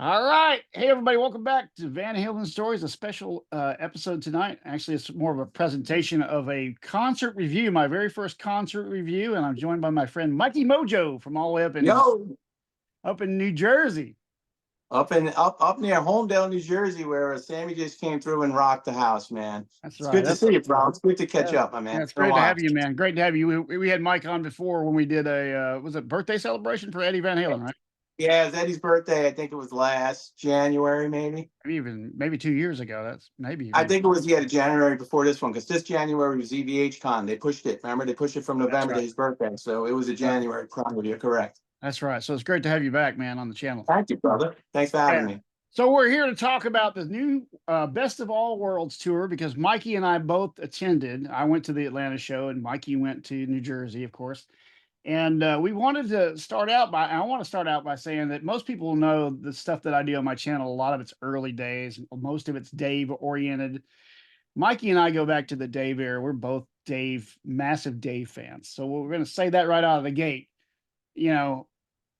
All right. Hey, everybody. Welcome back to Van Halen Stories, a special episode tonight. Actually, it's more of a presentation of a concert review, my very first concert review. And I'm joined by my friend Mikey Mojo from all the way Yo, up in New Jersey. up near Homedale, New Jersey, where Sammy just came through and rocked the house, man. That's It's right. good to see you, bro. It's good to catch up, my man. It's It's been a great to while. have you, man. Great to have you. We had Mike on before when we did was it birthday celebration for Eddie Van Halen, right? Yeah, it was Eddie's birthday. I think it was last January, maybe. Maybe 2 years ago. That's I think it was January before this one, because this January was EVH Con. They pushed it. Remember, they pushed it from That's November to right. his birthday, so it was a Right. January con. You're correct. That's right. So it's great to have you back, man, on the channel. Thank you, brother. Thanks for having me. So we're here to talk about the new Best of All Worlds tour because Mikey and I both attended. I went to the Atlanta show and Mikey went to New Jersey, of course. And we wanted to I want to start out by saying that most people know the stuff that I do on my channel. A lot of it's early days, most of it's Dave oriented. Mikey and I go back to the Dave era. We're both massive Dave fans. So we're going to say that right out of the gate. You know,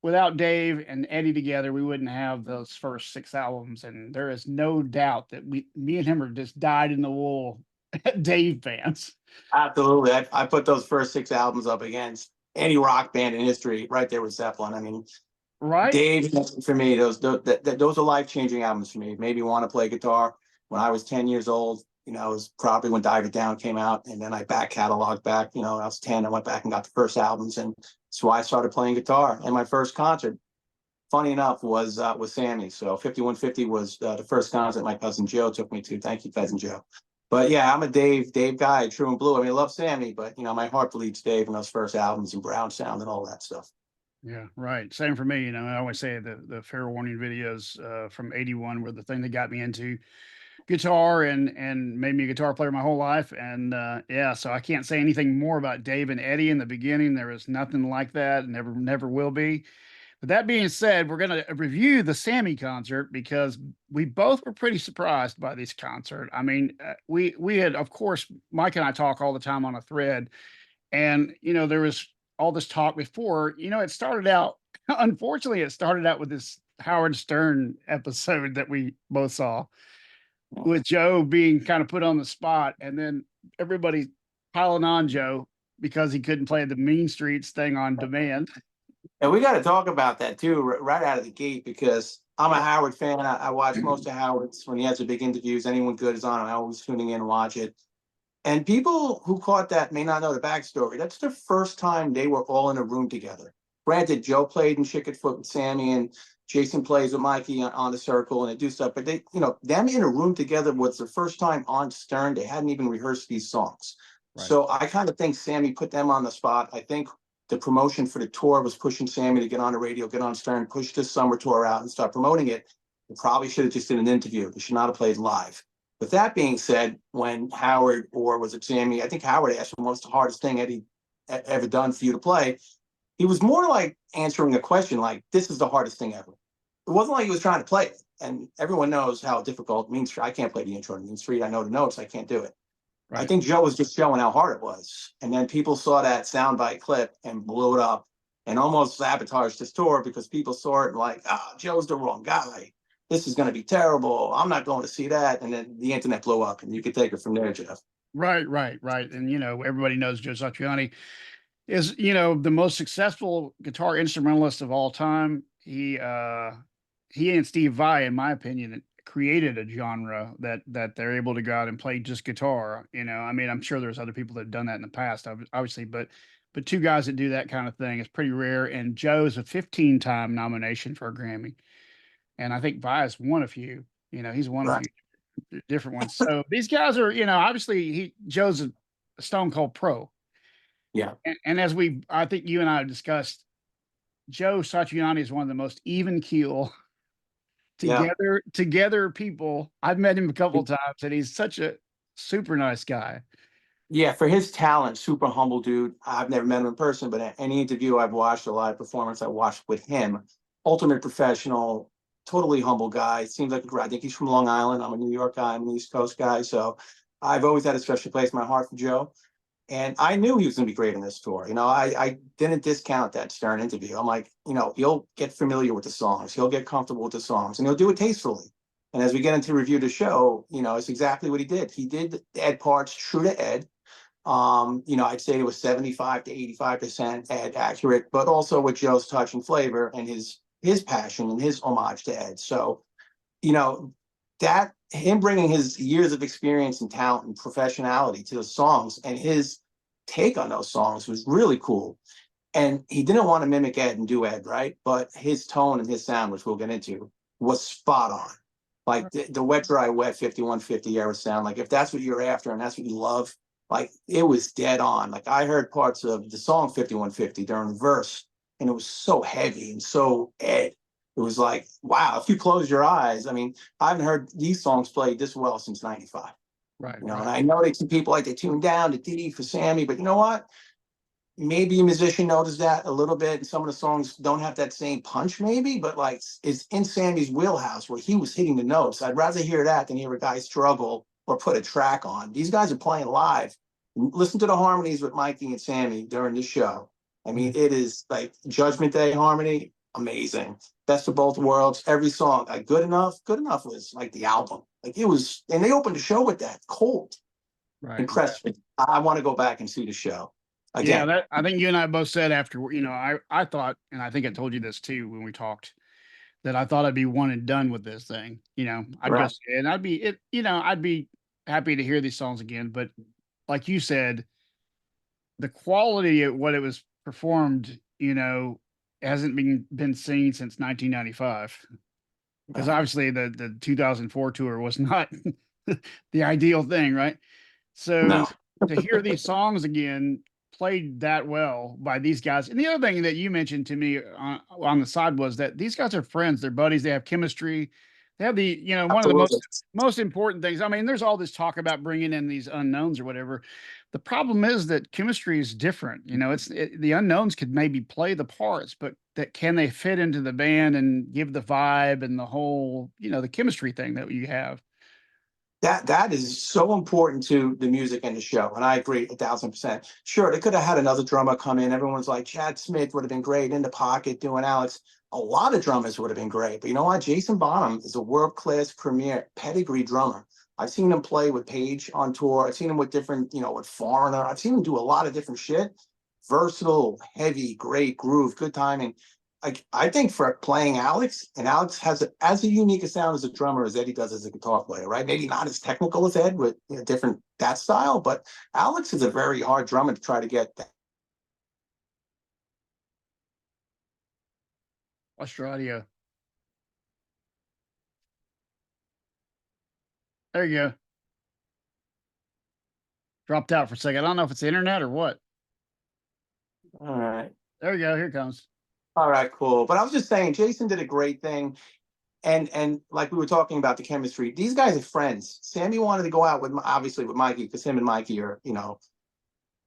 without Dave and Eddie together, we wouldn't have those first 6 albums. And there is no doubt that me and him are just dyed in the wool Dave fans. Absolutely. I put those first 6 albums up against any rock band in history, right there with Zeppelin. I mean, Right? Dave, for me, those are life-changing albums for me. Made me want to play guitar. When I was 10 years old, it was probably when Dive It Down came out, and then I back cataloged back. When I was 10, I went back and got the first albums, and that's why I started playing guitar. And my first concert, funny enough, was Sammy. So 5150 was the first concert my cousin Joe took me to. Thank you, cousin Joe. But yeah, I'm a Dave guy, true and blue. I mean, I love Sammy, but my heart bleeds Dave and those first albums and Brown Sound and all that stuff. Yeah, right. Same for me. I always say the fair warning videos from '81 were the thing that got me into guitar and made me a guitar player my whole life. And yeah, so I can't say anything more about Dave and Eddie in the beginning. There was nothing like that, and never will be. But that being said, we're going to review the Sammy concert because we both were pretty surprised by this concert. I mean, we had, of course, Mike and I talk all the time on a thread, and there was all this talk before. It started out. Unfortunately, it started out with this Howard Stern episode that we both saw, with Joe being kind of put on the spot, and then everybody piling on Joe because he couldn't play the Mean Streets thing on demand. And we got to talk about that too, right out of the gate, because I'm a Howard fan. I watch most of Howard's when he has the big interviews. Anyone good is on. I'm always tuning in and watch it. And people who caught that may not know the backstory. That's the first time they were all in a room together. Granted, Joe played in Chicken Foot with Sammy, and Jason plays with Mikey on the circle, and they do stuff. But them in a room together was the first time on Stern. They hadn't even rehearsed these songs. Right. So I kind of think Sammy put them on the spot. I think the promotion for the tour was pushing Sammy to get on the radio, get on Stern, push this summer tour out and start promoting it. They probably should have just did an interview. They should not have played live. With that being said, when Howard, or was it Sammy, I think Howard asked him, what's the hardest thing Eddie ever done for you to play? He was more like answering a question like, this is the hardest thing ever. It wasn't like he was trying to play it. And everyone knows how difficult Mean Street. I can't play the intro to Mean Street. I know the notes. I can't do it. Right. I think Joe was just showing how hard it was. And then people saw that soundbite clip and blew it up and almost sabotaged this tour because people saw it and like, Joe's the wrong guy. This is going to be terrible. I'm not going to see that. And then the internet blew up, and you could take it from there, Jeff. Right. And, everybody knows Joe Satriani is, the most successful guitar instrumentalist of all time. He and Steve Vai, in my opinion, created a genre that they're able to go out and play just guitar. I mean, I'm sure there's other people that have done that in the past, obviously, but two guys that do that kind of thing is pretty rare. And Joe's a 15-time nomination for a Grammy. And I think Vai's won a few. He's won a few different ones. So these guys are, obviously Joe's a stone cold pro. Yeah. And as I think you and I have discussed, Joe Satriani is one of the most even keel together people. I've met him a couple of times, and he's such a super nice guy. Yeah, for his talent, super humble dude. I've never met him in person, but any interview I've watched, a live performance I watched with him, ultimate professional, totally humble guy. Seems like I think he's from Long Island. I'm a New York guy. I'm an East Coast guy. So I've always had a special place in my heart for Joe. And I knew he was going to be great in this tour. I didn't discount that Stern interview. I'm like, he'll get familiar with the songs, he'll get comfortable with the songs, and he'll do it tastefully. And as we get into review the show, it's exactly what he did. He did the Ed parts true to Ed. I'd say it was 75 to 85% Ed accurate, but also with Joe's touch and flavor and his passion and his homage to Ed. So, that him bringing his years of experience and talent and professionality to the songs and his take on those songs was really cool. And he didn't want to mimic Ed and do Ed, right? But his tone and his sound, which we'll get into, was spot on. Like the wet, dry, wet 5150 era sound. Like if that's what you're after and that's what you love, like it was dead on. Like I heard parts of the song 5150 during the verse, and it was so heavy and so Ed. It was like, wow, if you close your eyes, I mean, I haven't heard these songs played this well since 95. Right. And I know some people like they tune down to Diddy for Sammy, but you know what? Maybe a musician noticed that a little bit, and some of the songs don't have that same punch, maybe, but like it's in Sammy's wheelhouse where he was hitting the notes. I'd rather hear that than hear a guy struggle or put a track on. These guys are playing live. Listen to the harmonies with Mikey and Sammy during the show. I mean, it is like Judgment Day harmony, amazing. Best of both worlds. Every song, like Good Enough. Good Enough was like the album. Like it was, and they opened the show with that. Cold. Right. Impressed me. I want to go back and see the show. Again. Yeah, I think you and I both said after, I thought, and I think I told you this too when we talked, that I thought I'd be one and done with this thing. I'd Right. just, and I'd be happy to hear these songs again. But like you said, the quality of what it was performed, hasn't been seen since 1995. Because obviously the 2004 tour was not the ideal thing, right? So No. to hear these songs again played that well by these guys. And the other thing that you mentioned to me on the side was that these guys are friends, they're buddies, they have chemistry. They have one of the Absolutely. most important things. I mean, there's all this talk about bringing in these unknowns or whatever. The problem is that chemistry is different. The unknowns could maybe play the parts, but that can they fit into the band and give the vibe and the whole, the chemistry thing that you have. That is so important to the music and the show, and I agree 1,000%. Sure, they could have had another drummer come in. Everyone's like, Chad Smith would have been great in the pocket doing Alex. A lot of drummers would have been great, but you know what? Jason Bonham is a world-class premier pedigree drummer. I've seen him play with Page on tour. I've seen him with different, with Foreigner. I've seen him do a lot of different shit. Versatile, heavy, great groove, good timing. I think for playing Alex, and Alex has as a unique a sound as a drummer as Eddie does as a guitar player, right? Maybe not as technical as Ed with different that style, but Alex is a very hard drummer to try to get that. Australia. There you go. Dropped out for a second. I don't know if it's the internet or what. All right. There you go. Here it comes. All right, cool. But I was just saying, Jason did a great thing. And like we were talking about the chemistry, these guys are friends. Sammy wanted to go out with, obviously with Mikey, because him and Mikey are,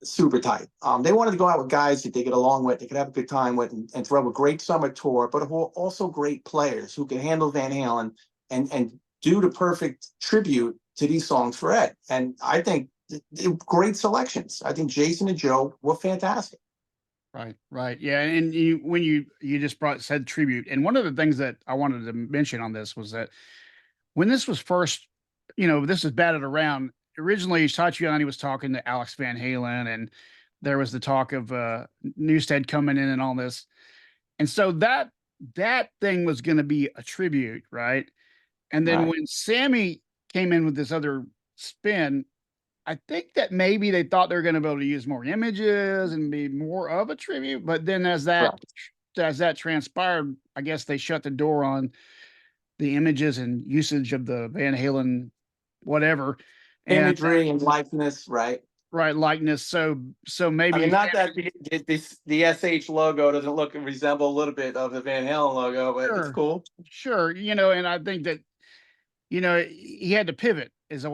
super tight. They wanted to go out with guys that they get along with, they could have a good time with, and throw a great summer tour, but who are also great players who can handle Van Halen and do the perfect tribute to these songs for Ed. And I think great selections. I think Jason and Joe were fantastic. Right. Yeah. And when you just said tribute, and one of the things that I wanted to mention on this was that when this was first, this was batted around. Originally, Satriani was talking to Alex Van Halen, and there was the talk of Newstead coming in and all this. And so that thing was going to be a tribute, right? And then when Sammy came in with this other spin, I think that maybe they thought they were going to be able to use more images and be more of a tribute. But then as that transpired, I guess they shut the door on the images and usage of the Van Halen whatever Imagery and likeness, right? Right, likeness. So maybe, I mean, not that the SH logo doesn't resemble a little bit of the Van Halen logo, but it's cool. Sure, and I think that he had to pivot is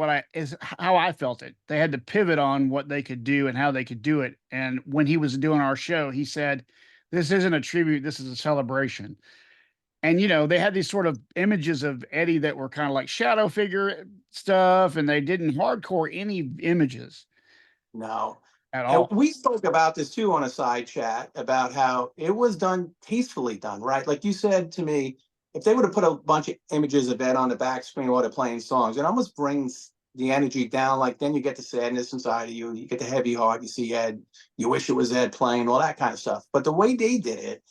how I felt it. They had to pivot on what they could do and how they could do it. And when he was doing our show, he said, "This isn't a tribute. This is a celebration." And they had these sort of images of Eddie that were kind of like shadow figure stuff, and they didn't hardcore any images. No, at And all. we spoke about this too on a side chat about how it was done tastefully done, right? Like you said to me, if they would have put a bunch of images of Ed on the back screen while they're playing songs, it almost brings the energy down. Like then you get the sadness inside of you, you get the heavy heart, you see Ed, you wish it was Ed playing, all that kind of stuff. But the way they did it,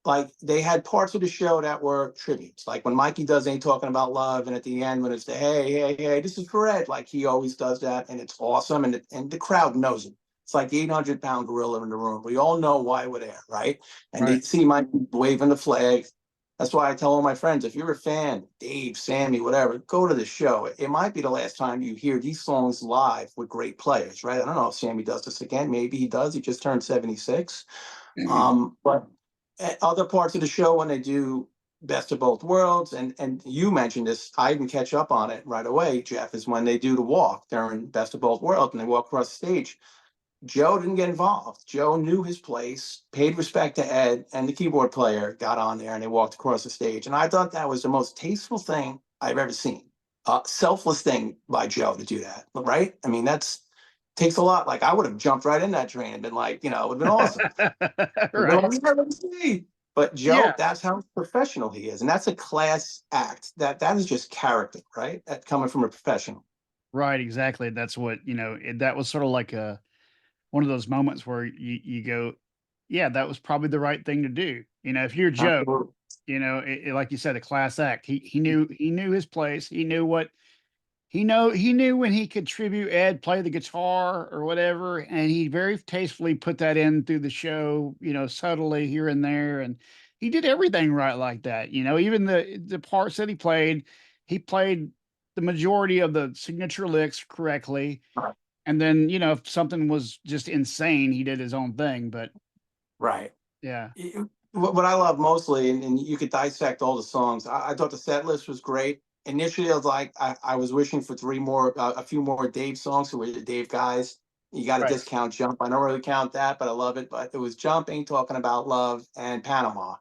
like they had parts of the show that were tributes. Like when Mikey does Ain't Talking About Love, and at the end when it's the hey, this is for Ed, like he always does that, and it's awesome, and the crowd knows it. It's like the 800-pound gorilla in the room. We all know why we're there, right? And they Right. see Mikey waving the flag. That's why I tell all my friends, if you're a fan, Dave, Sammy, whatever, go to the show. It might be the last time you hear these songs live with great players, right? I don't know if Sammy does this again. Maybe he does. He just turned 76. But at other parts of the show when they do best of both worlds, and you mentioned this, I didn't catch up on it right away, Jeff, is when they do the walk during best of both worlds and they walk across the stage. Joe didn't get involved. Joe knew his place, paid respect to Ed, and the keyboard player got on there and they walked across the stage. And I thought that was the most tasteful thing I've ever seen. Selfless thing by Joe to do that, right? I mean, that's takes a lot. Like I would have jumped right in that train and been like, it would have been awesome. Right. But Joe, Yeah. that's how professional he is, and that's a class act. That is just character, right? That coming from a professional. Right. Exactly. That's what, that was sort of like one of those moments where you go, yeah, that was probably the right thing to do. If you're Joe, Absolutely. like you said, a class act. He knew his place. He knew what he knew when he could tribute Ed, play the guitar or whatever, and he very tastefully put that in through the show, subtly here and there, and he did everything right like that. Even the parts that he played the majority of the signature licks correctly. Right. And then, if something was just insane, he did his own thing. But Right. yeah, What I love mostly, and you could dissect all the songs. I thought the set list was great. Initially, I was like, I was wishing for a few more Dave songs. So we're the Dave guys. You got to right. discount Jump. I don't really count that, but I love it. But it was Jump, Ain't Talking About Love, and Panama.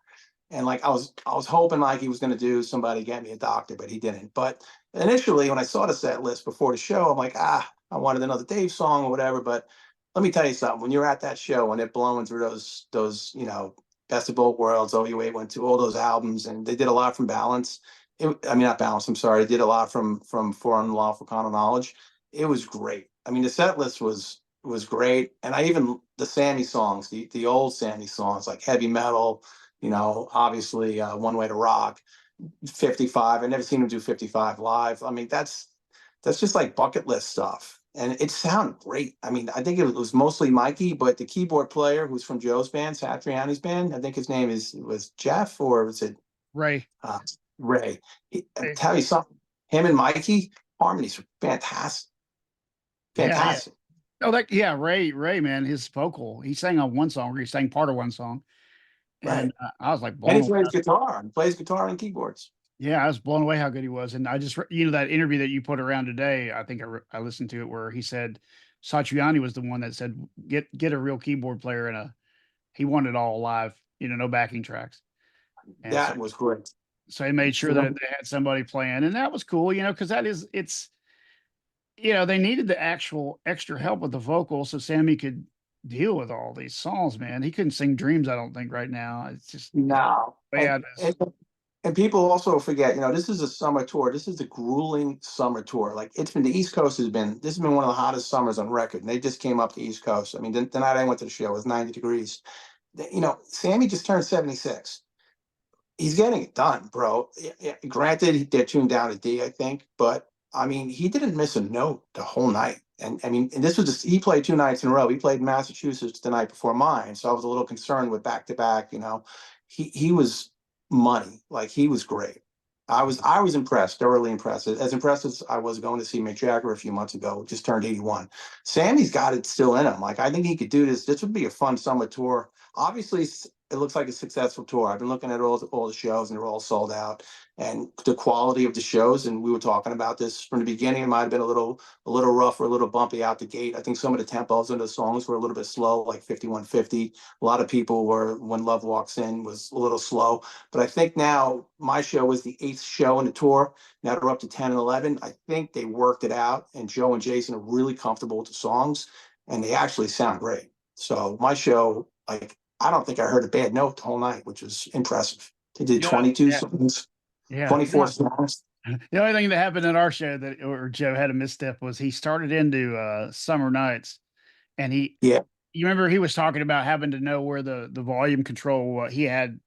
And like I was hoping like he was going to do Somebody Get Me a Doctor, but he didn't. But initially, when I saw the set list before the show, I'm like, I wanted another Dave song or whatever. But let me tell you something. When you're at that show and they're blowing through those Best of Both Worlds, OU8 went to all those albums, and they did a lot from Balance. I mean, not Balance. I'm sorry. They did a lot from For Unlawful Carnal Knowledge. It was great. I mean, the set list was great, and I even the Sammy songs, the old Sammy songs like Heavy Metal, obviously One Way to Rock, 55. I never seen him do 55 live. I mean, that's just like bucket list stuff. And it sounded great. I mean, I think it was mostly Mikey, but the keyboard player who's from Joe's band, Satriani's band, I think his name was Jeff, or was it Ray. uh, Ray? I Ray. tell you something, him and Mikey, harmonies were fantastic. Yeah, yeah. Fantastic. Oh, yeah, Ray, man, his vocal. He sang on one song, or he sang part of one song, and Right. I was like And blown he away. plays guitar and keyboards. Yeah, I was blown away how good he was. And I just, that interview that you put around today, I think I listened to it where he said Satriani was the one that said get a real keyboard player, and he wanted it all live, no backing tracks. And so That was great. he made sure that they had somebody playing, and that was cool, because they needed the actual extra help with the vocals so Sammy could deal with all these songs, man. He couldn't sing Dreams, I don't think, right now. It's No. way And, out of his. and and people also forget, this is a summer tour. This is a grueling summer tour. Like the East Coast this has been one of the hottest summers on record. And they just came up the East Coast. I mean, the night I went to the show it was 90 degrees. Sammy just turned 76. He's getting it done, bro. Granted, they're tuned down to D, I think, but I mean, he didn't miss a note the whole night. And I mean, and this was he played 2 nights in a row. He played Massachusetts the night before mine, so I was a little concerned with back to back. He was money. Like he was great. I was impressed, thoroughly impressed. As impressed as I was going to see Mick Jagger a few months ago, just turned 81. Sammy's got it still in him. Like I think he could do this. This would be a fun summer tour. Obviously, it looks like a successful tour. I've been looking at all the shows, and they're all sold out. And the quality of the shows, and we were talking about this from the beginning, it might have been a little rough or a little bumpy out the gate. I think some of the tempos in the songs were a little bit slow, like 5150. A lot of people were When Love Walks In was a little slow. But I think now my show was the 8th show in the tour. Now they're up to 10 and 11. I think they worked it out, and Joe and Jason are really comfortable with the songs. and they actually sound great. So my show, like, I don't think I heard a bad note the whole night, which was impressive. They did You know, 22 yeah, songs, yeah. 24 songs. The only thing that happened at our show that or Joe had a misstep was he started into Summer Nights, and Yeah, you remember he was talking about having to know where the volume control he had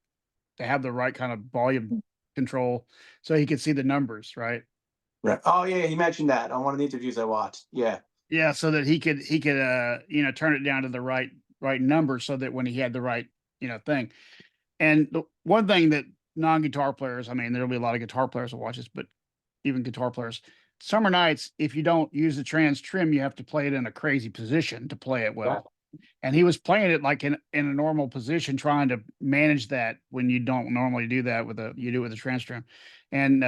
to have the right kind of volume control so he could see the numbers, right? right. Oh yeah, he mentioned that on one of the interviews I watched. Yeah, Yeah, so that he could turn it down to the right number so that when he had the right thing. And the one thing that non-guitar players, I mean, there'll be a lot of guitar players that watch this, but even guitar players, Summer Nights, if you don't use the trans trim, you have to play it in a crazy position to play it yeah. well. And he was playing it like in a normal position, trying to manage that when you don't normally do that with you do it with a trans trim. And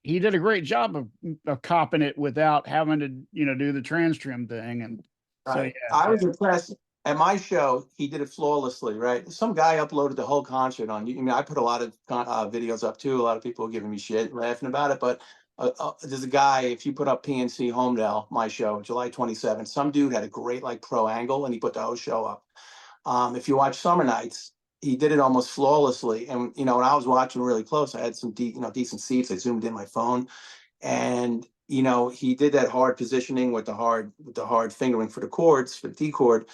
he did a great job of copping it without having to, do the trans trim thing. And so Right. yeah, I yeah. was impressed. At my show, he did it flawlessly, right? Some guy uploaded the whole concert on you. I mean, I put a lot of videos up too. A lot of people are giving me shit, laughing about it. But there's a guy, if you put up PNC Homedale, my show, July 27th, some dude had a great like pro angle and he put the whole show up. If you watch Summer Nights, he did it almost flawlessly. And, when I was watching really close, I had some decent seats. I zoomed in my phone, and he did that hard positioning with the hard fingering for the chords, for the D chord.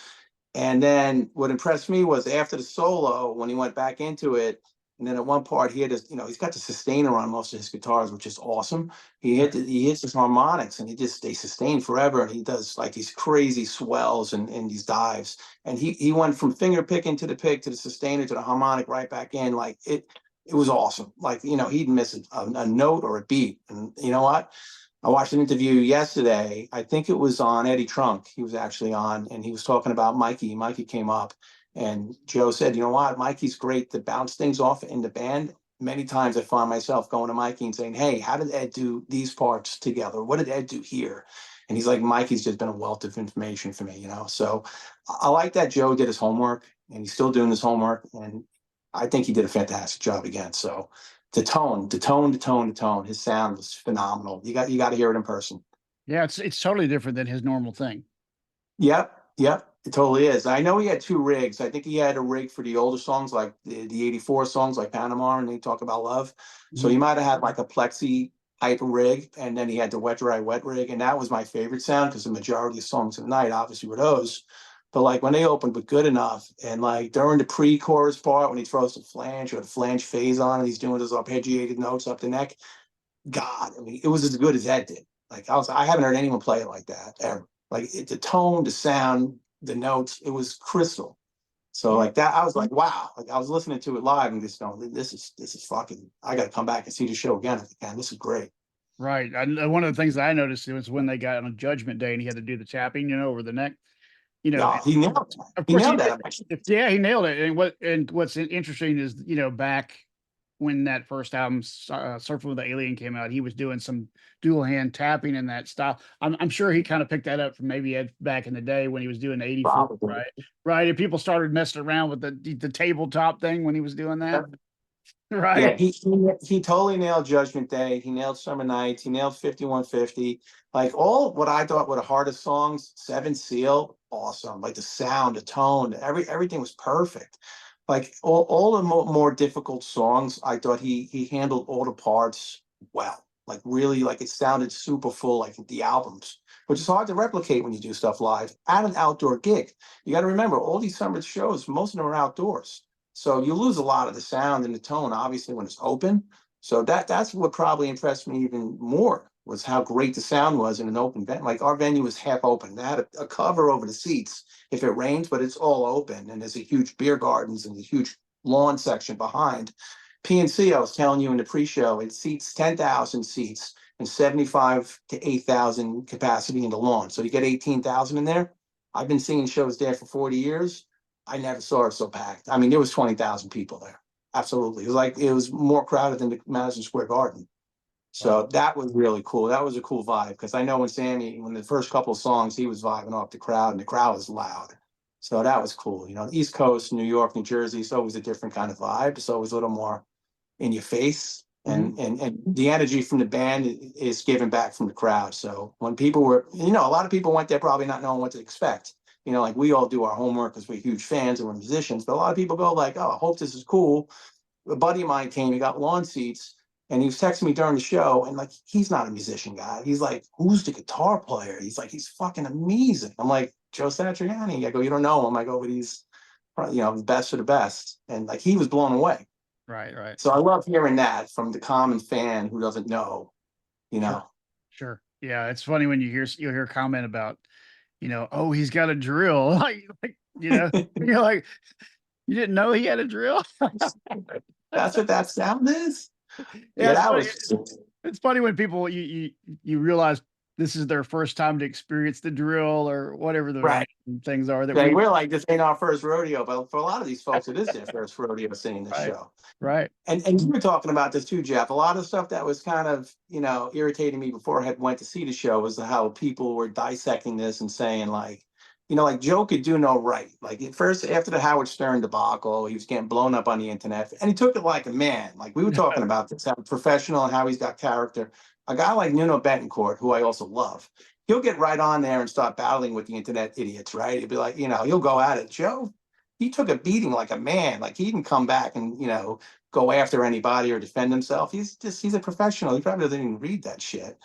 And then what impressed me was after the solo, when he went back into it, and then at one part he had his, he's got the sustainer on most of his guitars, which is awesome. He hits his harmonics, and they sustain forever. And he does like these crazy swells and these dives. And he went from finger picking to the pick to the sustainer to the harmonic right back in. Like it was awesome. Like he'd miss a note or a beat. And you know what? I watched an interview yesterday. I think it was on Eddie Trunk. He was actually on, and he was talking about Mikey. Mikey came up, and Joe said, "You know what? Mikey's great to bounce things off in the band." Many times I find myself going to Mikey and saying, "Hey, how did Ed do these parts together? What did Ed do here?" And he's like, "Mikey's just been a wealth of information for me." So I like that Joe did his homework, and he's still doing his homework, and I think he did a fantastic job again. So the tone. His sound was phenomenal. You got to hear it in person. Yeah, it's totally different than his normal thing. Yep, yep, it totally is. I know he had two rigs. I think he had a rig for the older songs, like the '84 songs, like Panama, and they talk about love. So Mhm. he might have had like a plexi type rig, and then he had the wet dry wet rig, and that was my favorite sound because the majority of songs at night, obviously, were those. But like when they opened with Good Enough, and like during the pre-chorus part when he throws the flange or the flange phase on, and he's doing those arpeggiated notes up the neck, God, I mean, it was as good as Ed did. Like I haven't heard anyone play it like that ever. Like the tone, the sound, the notes, it was crystal. So Yeah. like that, I was like, wow. Like I was listening to it live and just going, this is fucking. I got to come back and see the show again if I can. This is great. Right. One of the things that I noticed was when they got on Judgment Day and he had to do the tapping, over the neck. Yeah, he nailed that. Of He course he nailed did. that. Actually. Yeah, he nailed it. And what's interesting is, back when that first album, Surfing with the Alien, came out, he was doing some dual hand tapping in that style. I'm sure he kind of picked that up from maybe Ed back in the day when he was doing the '84, Probably. right? Right. And people started messing around with the tabletop thing when he was doing that, Yeah, right? he totally nailed Judgment Day. He nailed Summer Nights. He nailed 5150. Like all what I thought were the hardest songs, Seven Seal, awesome. Like the sound, the tone, everything was perfect. Like all the more difficult songs, I thought he handled all the parts well. Like really, like it sounded super full, like the albums, which is hard to replicate when you do stuff live at an outdoor gig. You got to remember, all these summer shows, most of them are outdoors. So you lose a lot of the sound and the tone, obviously, when it's open. So that's what probably impressed me even more was how great the sound was in an open venue. Like our venue was half open. They had a cover over the seats if it rains, but it's all open. And there's a huge beer gardens and a huge lawn section behind. PNC, I was telling you in the pre-show, it seats 10,000 seats and 75 to 8,000 capacity in the lawn. So you get 18,000 in there. I've been seeing shows there for 40 years. I never saw it so packed. I mean, there was 20,000 people there. Absolutely. It was more crowded than the Madison Square Garden. Wow. So that was really cool. That was a cool vibe because I know when the first couple of songs, he was vibing off the crowd and the crowd was loud. So that was cool. East Coast, New York, New Jersey, it's always a different kind of vibe. It's always a little more in your face. Mhm. And the energy from the band is given back from the crowd. So when people a lot of people went there probably not knowing what to expect. You know, like we all do our homework because we're huge fans and we're musicians. But a lot of people go like, oh, I hope this is cool. A buddy of mine came, he got lawn seats, and he was texting me during the show, and like, he's not a musician guy. He's like, who's the guitar player? He's like, he's fucking amazing. I'm like, Joe Satriani. I go, you don't know him. I go, but he's, you know, the best of the best. And like, he was blown away. Right, right. So I love hearing that from the common fan who doesn't know, you Sure, know. sure. Yeah, it's funny when you'll hear a comment about, oh, he's got a drill. You're like, you didn't know he had a drill? That's what that sound is. Yeah, Yeah, it's that funny. was It's funny when people you realize this is their first time to experience the drill or whatever the right. things are that Like, we we're like, this ain't our first rodeo, but for a lot of these folks, it is their first rodeo seeing this right, show. right. And you were talking about this too, Jeff. A lot of stuff that was kind of, you know, irritating me before I had went to see the show was how people were dissecting this and saying like, you know, like Joe could do no right. Like at first, after the Howard Stern debacle, he was getting blown up on the internet, and he took it like a man. Like we were talking about this, how professional and how he's got character. A guy like Nuno Betancourt, who I also love, he'll get right on there and start battling with the internet idiots, right? He'll be like, you know, he'll go at it. Joe, he took a beating like a man. Like he didn't come back and, you know, go after anybody or defend himself. He's a professional. He probably doesn't even read that shit.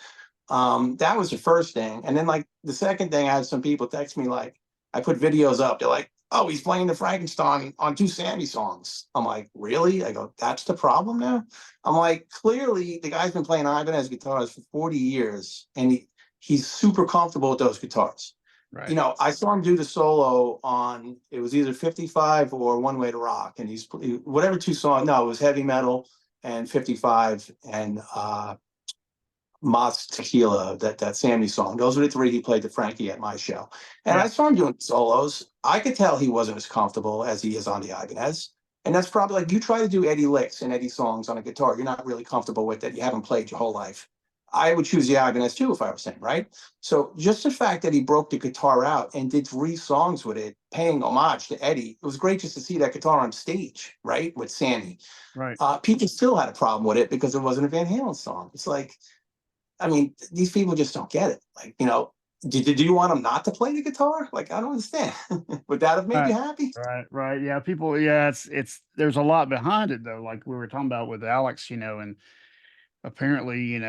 That was the first thing. And then like the second thing, I had some people text me like, I put videos up. They're like, oh, he's playing the Frankenstein on 2 Sammy songs. I'm like, really? I go, that's the problem now? I'm like, clearly the guy's been playing Ibanez guitars for 40 years and he's super comfortable with those guitars. You Right. know, I saw him do the solo on, it was either 55 or One Way to Rock. And he's whatever 2 songs, no, it was Heavy Metal and 55 and Mott's Tequila, that Sammy song. Those were the 3 he played to Frankie at my show. And Yeah. I saw him doing solos. I could tell he wasn't as comfortable as he is on the Ibanez. And that's probably like, you try to do Eddie licks and Eddie songs on a guitar, you're not really comfortable with it. You haven't played your whole life. I would choose the Ibanez too if I was him, right? So just the fact that he broke the guitar out and did 3 songs with it, paying homage to Eddie, it was great just to see that guitar on stage, right, with Sammy. Right. People still had a problem with it because it wasn't a Van Halen song. It's like, I mean, these people just don't get it. Like, you know, do you want them not to play the guitar? Like, I don't understand. Would that have made you Right. happy? Right. Right. Yeah. People. Yeah. It's there's a lot behind it though. Like we were talking about with Alex, and apparently,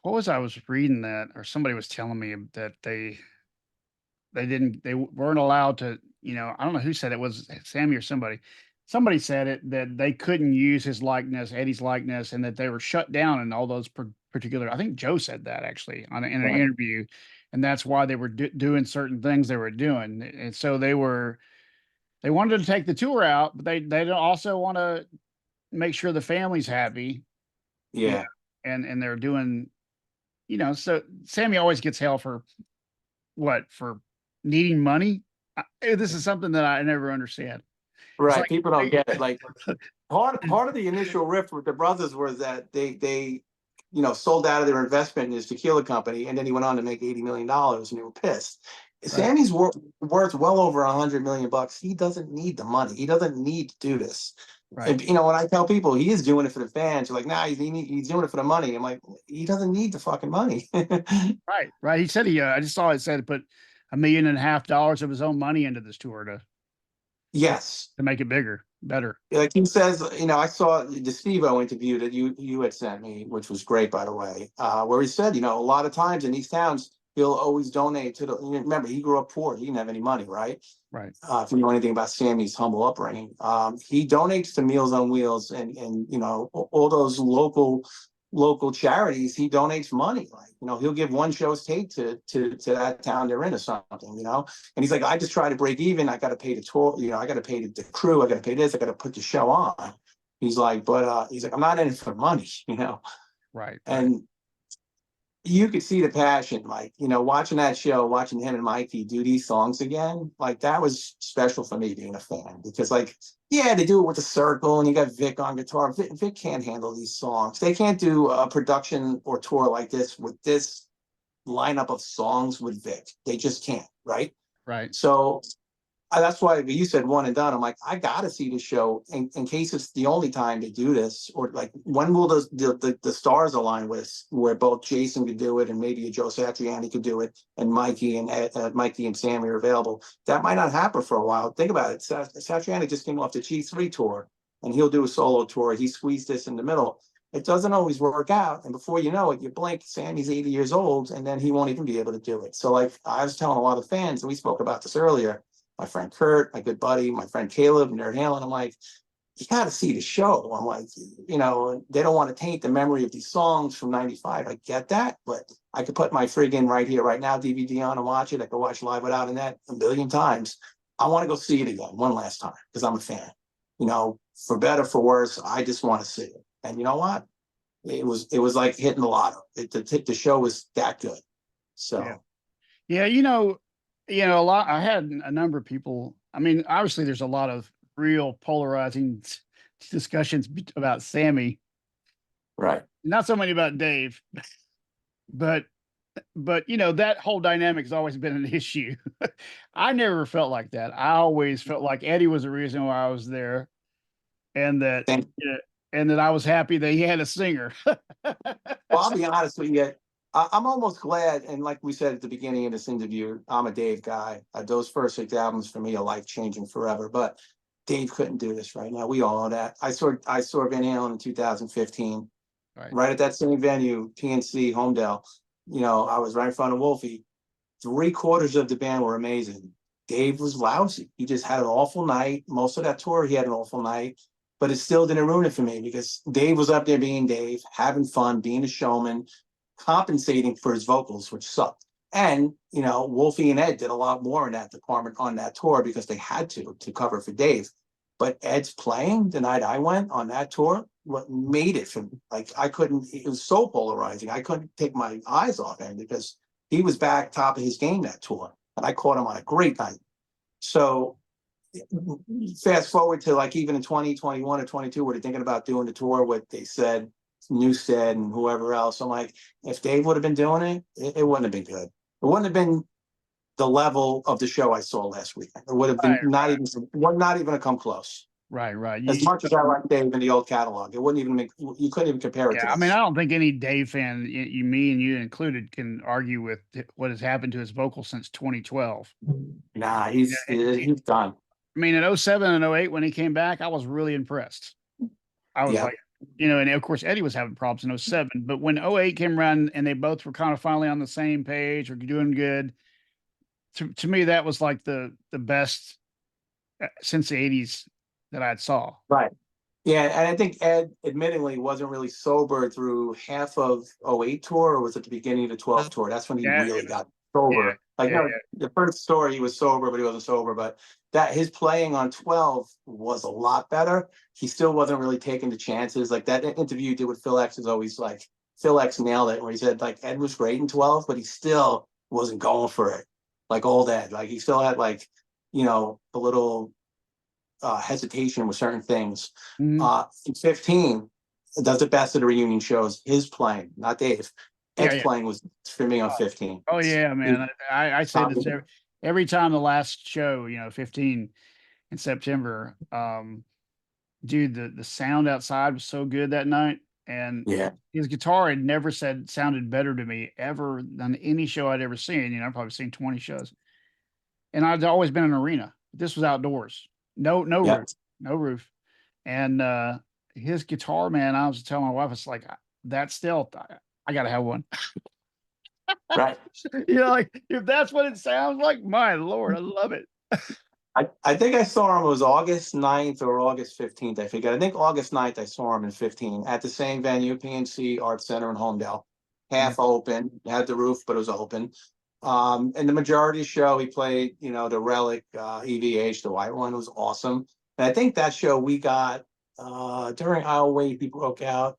what was I was reading that or somebody was telling me that they weren't allowed to, I don't know who said it, was Sammy or somebody. Somebody said it that they couldn't use his likeness, Eddie's likeness, and that they were shut down in all those particular. I think Joe said that actually in an Right. interview, and that's why they were doing certain things they were doing, and so they wanted to take the tour out, but they don't also want to make sure the family's happy, you know, Yeah. and they're doing, so Sammy always gets hell for what? For needing money? This is something that I never understand. It's Right. like People don't they get it. Like part of the initial rift with the brothers was that they you know, sold out of their investment in his tequila company, and then he went on to make $80 million, and they were pissed. right, Sammy's worth well over $100 million. He doesn't need the money. He doesn't need to do this. right, And you know, when I tell people he is doing it for the fans, you're like, nah, he's doing it for the money. I'm like, he doesn't need the fucking money. right, right. He said I just saw it said put $1.5 million of his own money into this tour Yes. to make it bigger, better. Like he says, you know, I saw the Steve-O interview that you had sent me, which was great, by the way, where he said, you know, a lot of times in these towns, he'll always donate to the, remember, he grew up poor. He didn't have any money, right? Right, If you know anything about Sammy's humble upbringing, he donates to Meals on Wheels and you know, all those local charities. He donates money, like, you know, he'll give one show's take to that town they're in or something, you know. And he's like, I just try to break even. I got to pay the tour, you know, I got to pay the crew, I got to pay this, I got to put the show on. He's like, but he's like, I'm not in it for money, you know. right, right, And you could see the passion, like, you know, watching that show, watching him and Mikey do these songs again, like that was special for me being a fan, because like, yeah, they do it with the circle and you got Vic on guitar. Vic can't handle these songs. They can't do a production or tour like this with this lineup of songs with Vic. They just can't, right? right. So that's why you said one and done. I'm like, I gotta see the show in case it's the only time they do this, or like when will the stars align with where both Jason could do it and maybe a Joe Satriani could do it, and Mikey and Sammy are available. That might not happen for a while. Think about it. Satriani just came off the G3 tour, and he'll do a solo tour. He squeezed this in the middle. It doesn't always work out, and before you know it, you blink, Sammy's 80 years old, and then he won't even be able to do it. So, like I was telling a lot of fans, and we spoke about this earlier, my friend Kurt, my good buddy, my friend Caleb, Nerd Halen. I'm like, you got to see the show. I'm like, they don't want to taint the memory of these songs from '95. I get that, but I could put my friggin' right here, right now, DVD on and watch it. I could watch Live Without a Net a billion times. I want to go see it again one last time because I'm a fan. For better, for worse, I just want to see it. And you know what? It was like hitting the lotto. The show was that good. So yeah, a lot. I had a number of people. I mean, obviously, there's a lot of real polarizing discussions about Sammy. Right. Not so many about Dave, but that whole dynamic has always been an issue. I never felt like that. I always felt like Eddie was the reason why I was there, and that and that I was happy that he had a singer. Well, I'll be honest with you. I'm almost glad, and like we said at the beginning of this interview, I'm a Dave guy. Those first 6 albums for me are life-changing forever, but Dave couldn't do this right now. We all know that. I saw Van Halen in 2015, right at that same venue, PNC, Homedale. I was right in front of Wolfie. 3/4 of the band were amazing. Dave was lousy. He just had an awful night. Most of that tour, he had an awful night, but it still didn't ruin it for me because Dave was up there being Dave, having fun, being a showman, compensating for his vocals, which sucked. And, Wolfie and Ed did a lot more in that department on that tour because they had to cover for Dave. But Ed's playing the night I went on that tour, what made it for me. Like, it was so polarizing. I couldn't take my eyes off him because he was back top of his game that tour. And I caught him on a great night. So fast forward to like even in 2021 or 22, where they're thinking about doing the tour, what they said, Newstead and whoever else. I'm like, if Dave would have been doing it, it wouldn't have been good. It wouldn't have been the level of the show I saw last weekend. It would have been not even a come close. Right. As much as I like Dave in the old catalog, it wouldn't even you couldn't even compare it to this. I mean, I don't think any Dave fan, me and you included, can argue with what has happened to his vocals since 2012. Nah, he's done. I mean, in 07 and 08, when he came back, I was really impressed. I was like, and of course, Eddie was having problems in 07, but when 08 came around and they both were kind of finally on the same page or doing good, to me, that was like the best since the 80s that I saw. Right. Yeah, and I think Ed, admittingly, wasn't really sober through half of 08 tour, or was it the beginning of the 12 tour? That's when he really got sober. The first tour he was sober, but he wasn't sober. But that his playing on 12 was a lot better. He still wasn't really taking the chances. Like that interview you did with Phil X is always like, Phil X nailed it, where he said like Ed was great in 12, but he still wasn't going for it. Like old Ed. Like he still had like, a little hesitation with certain things. In 15, it does the best of the reunion shows. His playing, not Dave. Ed's playing was for me on 15. Oh yeah, man. I say this every time the last show, 15 in September. Dude, the sound outside was so good that night. And his guitar had never sounded better to me ever than any show I'd ever seen. I've probably seen 20 shows. And I'd always been in an arena. This was outdoors. No roof. And his guitar, man, I was telling my wife, it's like that still, I gotta have one. Right. Like if that's what it sounds like, my Lord, I love it. I think I saw him, it was August 9th or August 15th. I forget. I think August 9th I saw him in 15 at the same venue, PNC Art Center in Homedale. Half open, had the roof, but it was open. And the majority of the show, he played, the Relic EVH, the white one. It was awesome. And I think that show we got during I'll Wait, he broke out.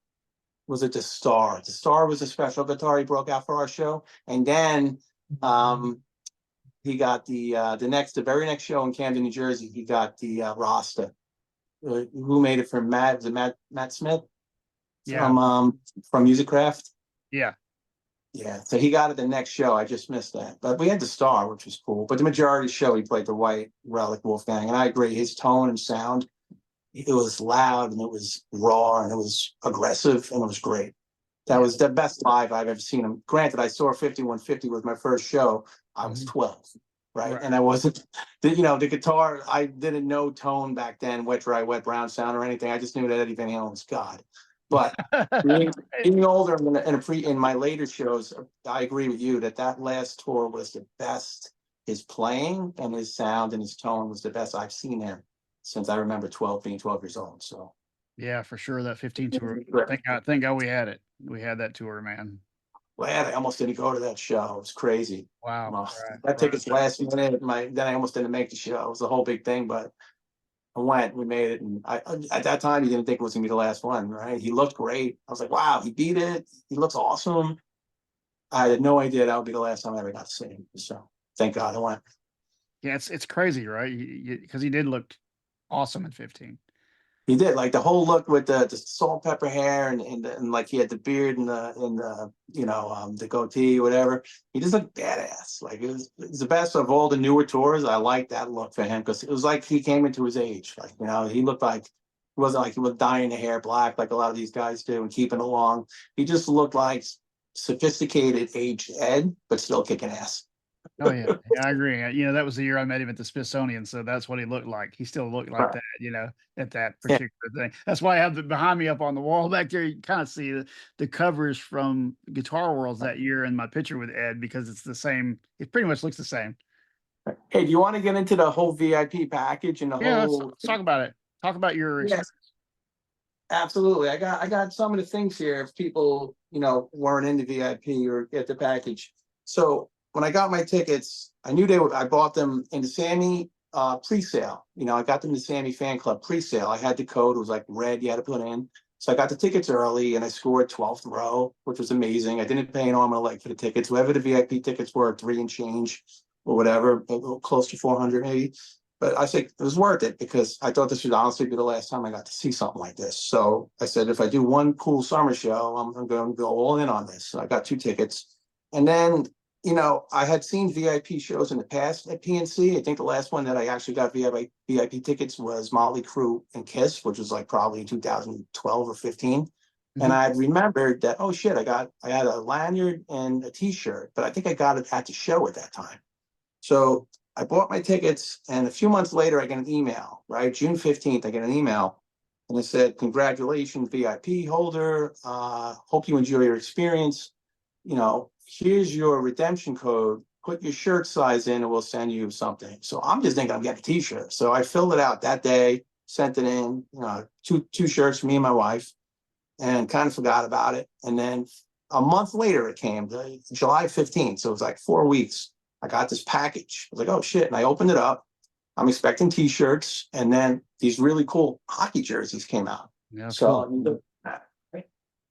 Was it the Star? The Star was a special guitar he broke out for our show. And then he got the very next show in Camden, New Jersey, he got the Rasta. Who made it for Matt? Was it Matt Smith? Yeah. From Music Craft? Yeah. Yeah, so he got it the next show. I just missed that, but we had the star, which was cool. But the majority of the show, he played the white relic Wolfgang, and I agree. His tone and sound, it was loud and it was raw and it was aggressive and it was great. That Yeah. was the best live I've ever seen him. Granted, I saw 5150 was my first show. I was Mhm. 12, right? Right. And I wasn't, the guitar, I didn't know tone back then, wet, dry, wet, brown sound or anything. I just knew that Eddie Van Halen was God. But being, Right. being older in my later shows, I agree with you that that last tour was the best. His playing and his sound and his tone was the best I've seen him since I remember being 12 years old. So Yeah, for sure. That 15 tour. glad Thank God we had it. We had that tour, man. I almost didn't go to that show. It was crazy. Wow. Well, Right. that Right. tickets last minute. Then I almost didn't make the show. It was a whole big thing, but I went. We made it, and I at that time you didn't think it was gonna be the last one, right? He looked great. I was like, wow, he beat it. He looks awesome. I had no idea that would be the last time I ever got to see him. So thank God I went. Yeah, it's crazy, right? Because he did look awesome at 15. He did like the whole look with the salt and pepper hair and like he had the beard and the goatee or whatever. He just looked badass. Like it was the best of all the newer tours. I like that look for him because it was like he came into his age. Like he looked like it wasn't like he was dyeing the hair black like a lot of these guys do and keeping it long. He just looked like sophisticated aged Ed, but still kicking ass. Oh yeah, yeah, I agree. That was the year I met him at the Smithsonian, so that's what he looked like. He still looked like Right. that, at that Yeah. particular thing. That's why I have the behind me up on the wall back there. You kind of see the covers from Guitar Worlds that year in my picture with Ed because it's the same. It pretty much looks the same. Hey, do you want to get into the whole VIP package and the Yeah, let's, whole? let's talk about it. Talk about your Yes, experience. absolutely. I got some of the things here if people, weren't into VIP or get the package. So when I got my tickets, I knew I bought them in the Sammy pre-sale. I got them in the Sammy fan club pre-sale. I had the code, it was like red, you had to put in. So I got the tickets early and I scored 12th row, which was amazing. I didn't pay an arm and a leg for the tickets. Whoever the VIP tickets were, 3 and change or whatever, a little close to 400 maybe. But I think it was worth it because I thought this would honestly be the last time I got to see something like this. So I said, if I do one cool summer show, I'm going to go all in on this. So I got 2 tickets. And then, I had seen VIP shows in the past at PNC. I think the last one that I actually got VIP tickets was Motley Crue and Kiss, which was like probably 2012 or 15. And Mhm. I remembered that, oh shit, I had a lanyard and a t-shirt, but I think I got it at the show at that time. So I bought my tickets, and a few months later, I get an email, right? June 15th, I get an email, and it said, congratulations, VIP holder. Hope you enjoy your experience. Here's your redemption code. Put your shirt size in, and we'll send you something. So I'm just thinking I'm getting a t-shirt. So I filled it out that day, sent it in, two shirts for me and my wife, and kind of forgot about it. And then a month later, it came, July 15th. So it was like 4 weeks. I got this package. I was like, oh shit. And I opened it up. I'm expecting t-shirts. And then these really cool hockey jerseys came out. Yeah, that's So, cool. I mean, right?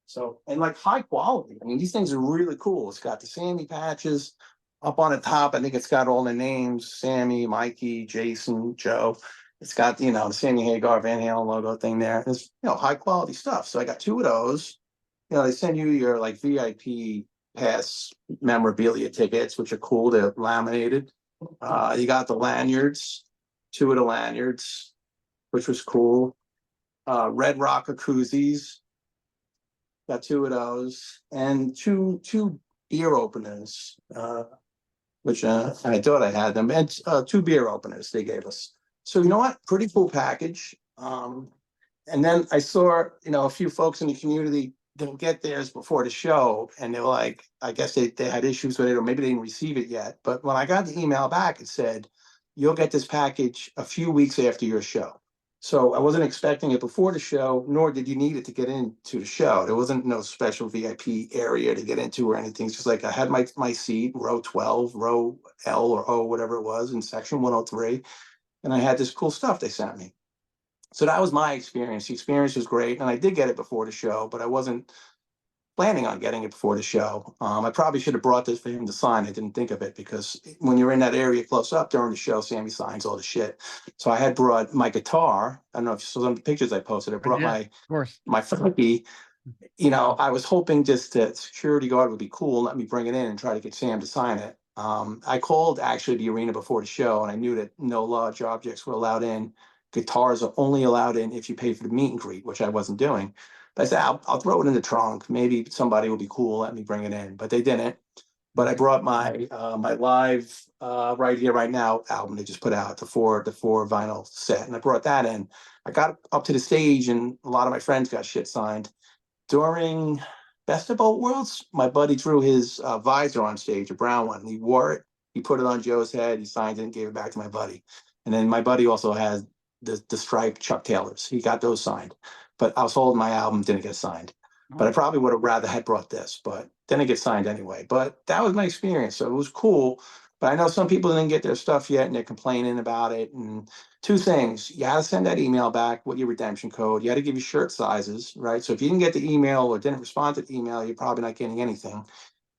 So, and like high quality. I mean, these things are really cool. It's got the Sammy patches up on the top. I think it's got all the names, Sammy, Mikey, Jason, Joe. It's got, the Sammy Hagar Van Halen logo thing there. It's, high quality stuff. So I got 2 of those. They send you your like VIP pass memorabilia tickets, which are cool. They're laminated. You got the lanyards, 2 of the lanyards, which was cool. Red Rocker koozies, got 2 of those, and two beer openers, which I thought I had them, and 2 beer openers they gave us. So you know what? Pretty cool package. And then I saw, a few folks in the community didn't get theirs before the show, and they were like, I guess they had issues with it, or maybe they didn't receive it yet. But when I got the email back, it said, you'll get this package a few weeks after your show. So I wasn't expecting it before the show, nor did you need it to get into the show. There wasn't no special VIP area to get into or anything. It's just like I had my seat, row 12, row L or O, whatever it was, in section 103. And I had this cool stuff they sent me. So that was my experience. The experience was great. And I did get it before the show, but I wasn't planning on getting it before the show. I probably should have brought this for him to sign. I didn't think of it because when you're in that area close up during the show, Sammy signs all the shit. So I had brought my guitar. I don't know if you saw some of the pictures I posted. I I brought did, of my course. my Funky I was hoping just that security guard would be cool and let me bring it in and try to get Sam to sign it. I called actually the arena before the show, and I knew that no large objects were allowed in. Guitars are only allowed in if you pay for the meet and greet, which I wasn't doing. But I said, I'll throw it in the trunk. Maybe somebody will be cool, let me bring it in. But they didn't. But I brought my live right here, right now album they just put out, the four vinyl set, and I brought that in. I got up to the stage, and a lot of my friends got shit signed during Best of Both Worlds. My buddy threw his visor on stage, a brown one. He wore it. He put it on Joe's head. He signed it and gave it back to my buddy. And then my buddy also has the striped Chuck Taylors. He got those signed. But I was holding my album, didn't get signed. But I probably would have rather had brought this, but didn't get signed anyway. But that was my experience. So it was cool. But I know some people didn't get their stuff yet and they're complaining about it. And two things: you got to send that email back with your redemption code. You got to give your shirt sizes, right? So if you didn't get the email or didn't respond to the email, you're probably not getting anything.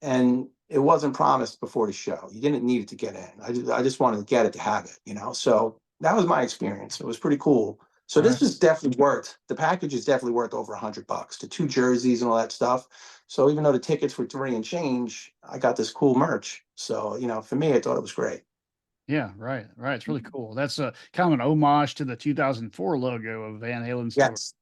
And it wasn't promised before the show. You didn't need it to get in. I just wanted to get it to have it. So that was my experience. It was pretty cool. So this is definitely worth, the package is definitely worth over $100. The two jerseys and all that stuff. So even though the tickets were $3 and change, I got this cool merch. So, for me, I thought it was great. Yeah, right, right. It's really cool. That's a kind of an homage to the 2004 logo of Van Halen's tour. Yes.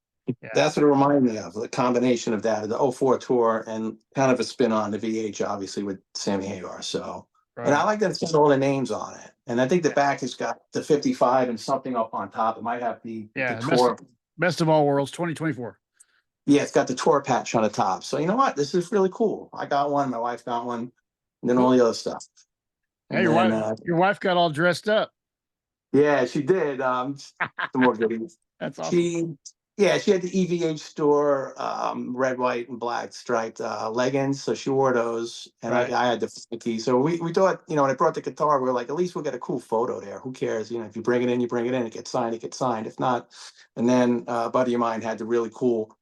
Yeah, That's what it reminded me of, the combination of that, of the '04 tour, and kind of a spin on the VH, obviously, with Sammy Hagar. So, and I right. like that it's got all the names on it. And I think the back has got the 55 and something up on top. It might have the Yeah, tour. best of all worlds, 2024. Yeah, it's got the tour patch on the top. So you know what? This is really cool. I got one, my wife got one, and then all the other stuff. Yeah, And then your wife got all dressed up. yeah, she did. Some more goodies. That's awesome. She she had the EVH store, red, white, and black striped leggings. So she wore those, and Right. I had the funky. So we thought, when I brought the guitar, we were like, at least we'll get a cool photo there. Who cares? If you bring it in, you bring it in. It gets signed, it gets signed. If not, and then a buddy of mine had the really cool,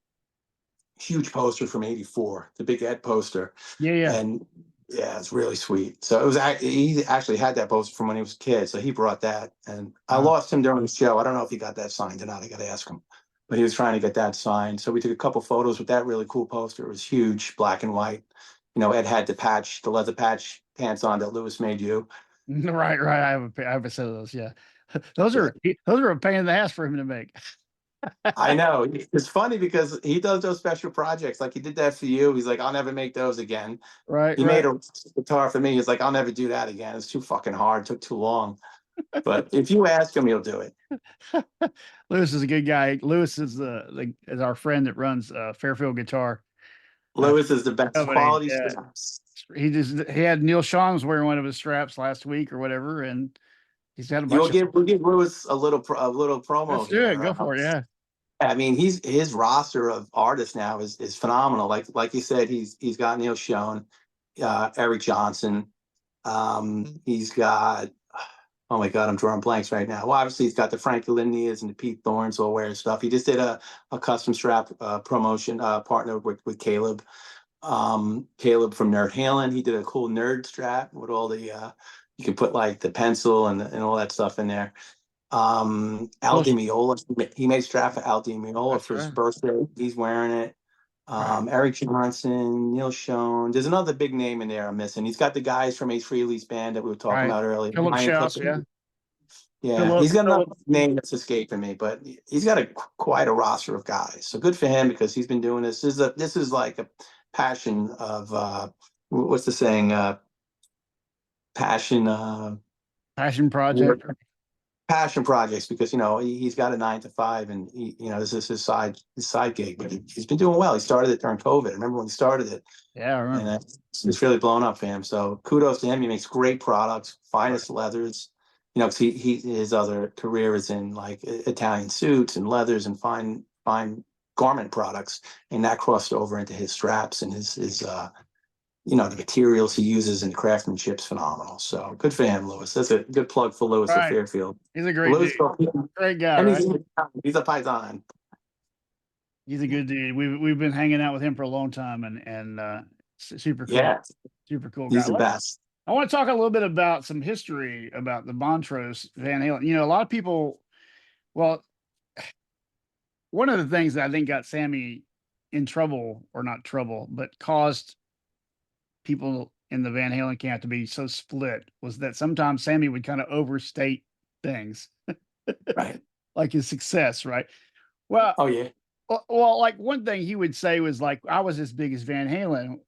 huge poster from '84, the big Ed poster, Yeah, yeah. and yeah, it's really sweet. So it was he actually had that poster from when he was a kid, so he brought that, and I Wow. lost him during the show. I don't know if he got that signed or not. I got to ask him, but he was trying to get that signed. So we took a couple photos with that really cool poster. It was huge, black and white. Ed had the leather patch pants on that Lewis made you. Right, right. I have a set of those. Yeah, those Yeah. are a pain in the ass for him to make. I know. It's funny because he does those special projects. Like he did that for you. He's like, I'll never make those again. Right, He made right. a guitar for me. He's like, I'll never do that again. It's too fucking hard. It took too long. But if you ask him, he'll do it. Lewis is a good guy. Lewis is is our friend that runs Fairfield Guitar uh, Lewis is the best company. quality Yeah, straps. he had Neil Sean's wearing one of his straps last week or whatever, and he's had a You will bunch of. give we'll give Lewis a little Let's promo do it. here. Go for it. Yeah. I mean, his roster of artists now is phenomenal. Like you said, he's got Neil Schon, Eric Johnson. He's got, oh my God, I'm drawing blanks right now. Well, obviously he's got the Frankie Linneas and the Pete Thorns all wearing stuff. He just did a custom strap promotion partner with Caleb. Caleb from Nerd Halen. He did a cool nerd strap with all the you can put like the pencil and all that stuff in there. Al Well, Di Meola, he made strap for Al Di Meola that's for his right. birthday. He's wearing it. Right. Eric Johnson, Neil Schon. There's another big name in there I'm missing. He's got the guys from Ace Frehley's band that we were talking Right. about earlier. Philip Ryan Schaus. Clifford. Yeah. Yeah, he's got another Philip. name that's escaping me, but he's got quite a roster of guys. So good for him because he's been doing this. This is like a passion of what's the saying? Passion Passion project. passion projects because he's got a 9 to 5 and this is his side gig, but he's been doing well. He started it during COVID. I remember when he started it, Yeah, I and remember. it's really blown up for him. So kudos to him. He makes great products, Right. finest leathers. Because his other career is in like Italian suits and leathers and fine garment products, and that crossed over into his straps and his the materials he uses and the craftsmanship's phenomenal. So good for him, Lewis. That's a good plug for Lewis at Right. Fairfield. He's a great Lewis, dude. Great guy, and right? he's a Python. He's a good dude. We've been hanging out with him for a long time, and super cool, Yeah, super cool guy. he's the best. I want to talk a little bit about some history about the Montrose Van Halen. A lot of people. Well, one of the things that I think got Sammy in trouble, or not trouble, but caused people in the Van Halen camp to be so split was that sometimes Sammy would kind of overstate things, Right. like his success, right? Well, Oh yeah. like one thing he would say was like, "I was as big as Van Halen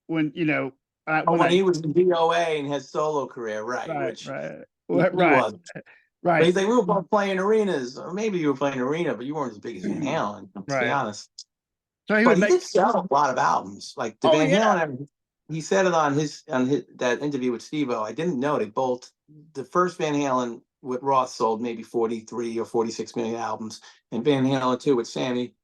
when Oh, when when I." he was in DOA and his solo career, right? Right, Which right, he right, was. But right, he's like, we were both playing arenas, or maybe you were playing arena, but you weren't as big as Van Halen. Let's be right. honest. So he But would he make. did sell a lot of albums, like the Oh Van yeah, Halen. He said it on his that interview with Steve-O. I didn't know they both. The first Van Halen with Roth sold maybe 43 or 46 million albums, and Van Halen 2 with Sammy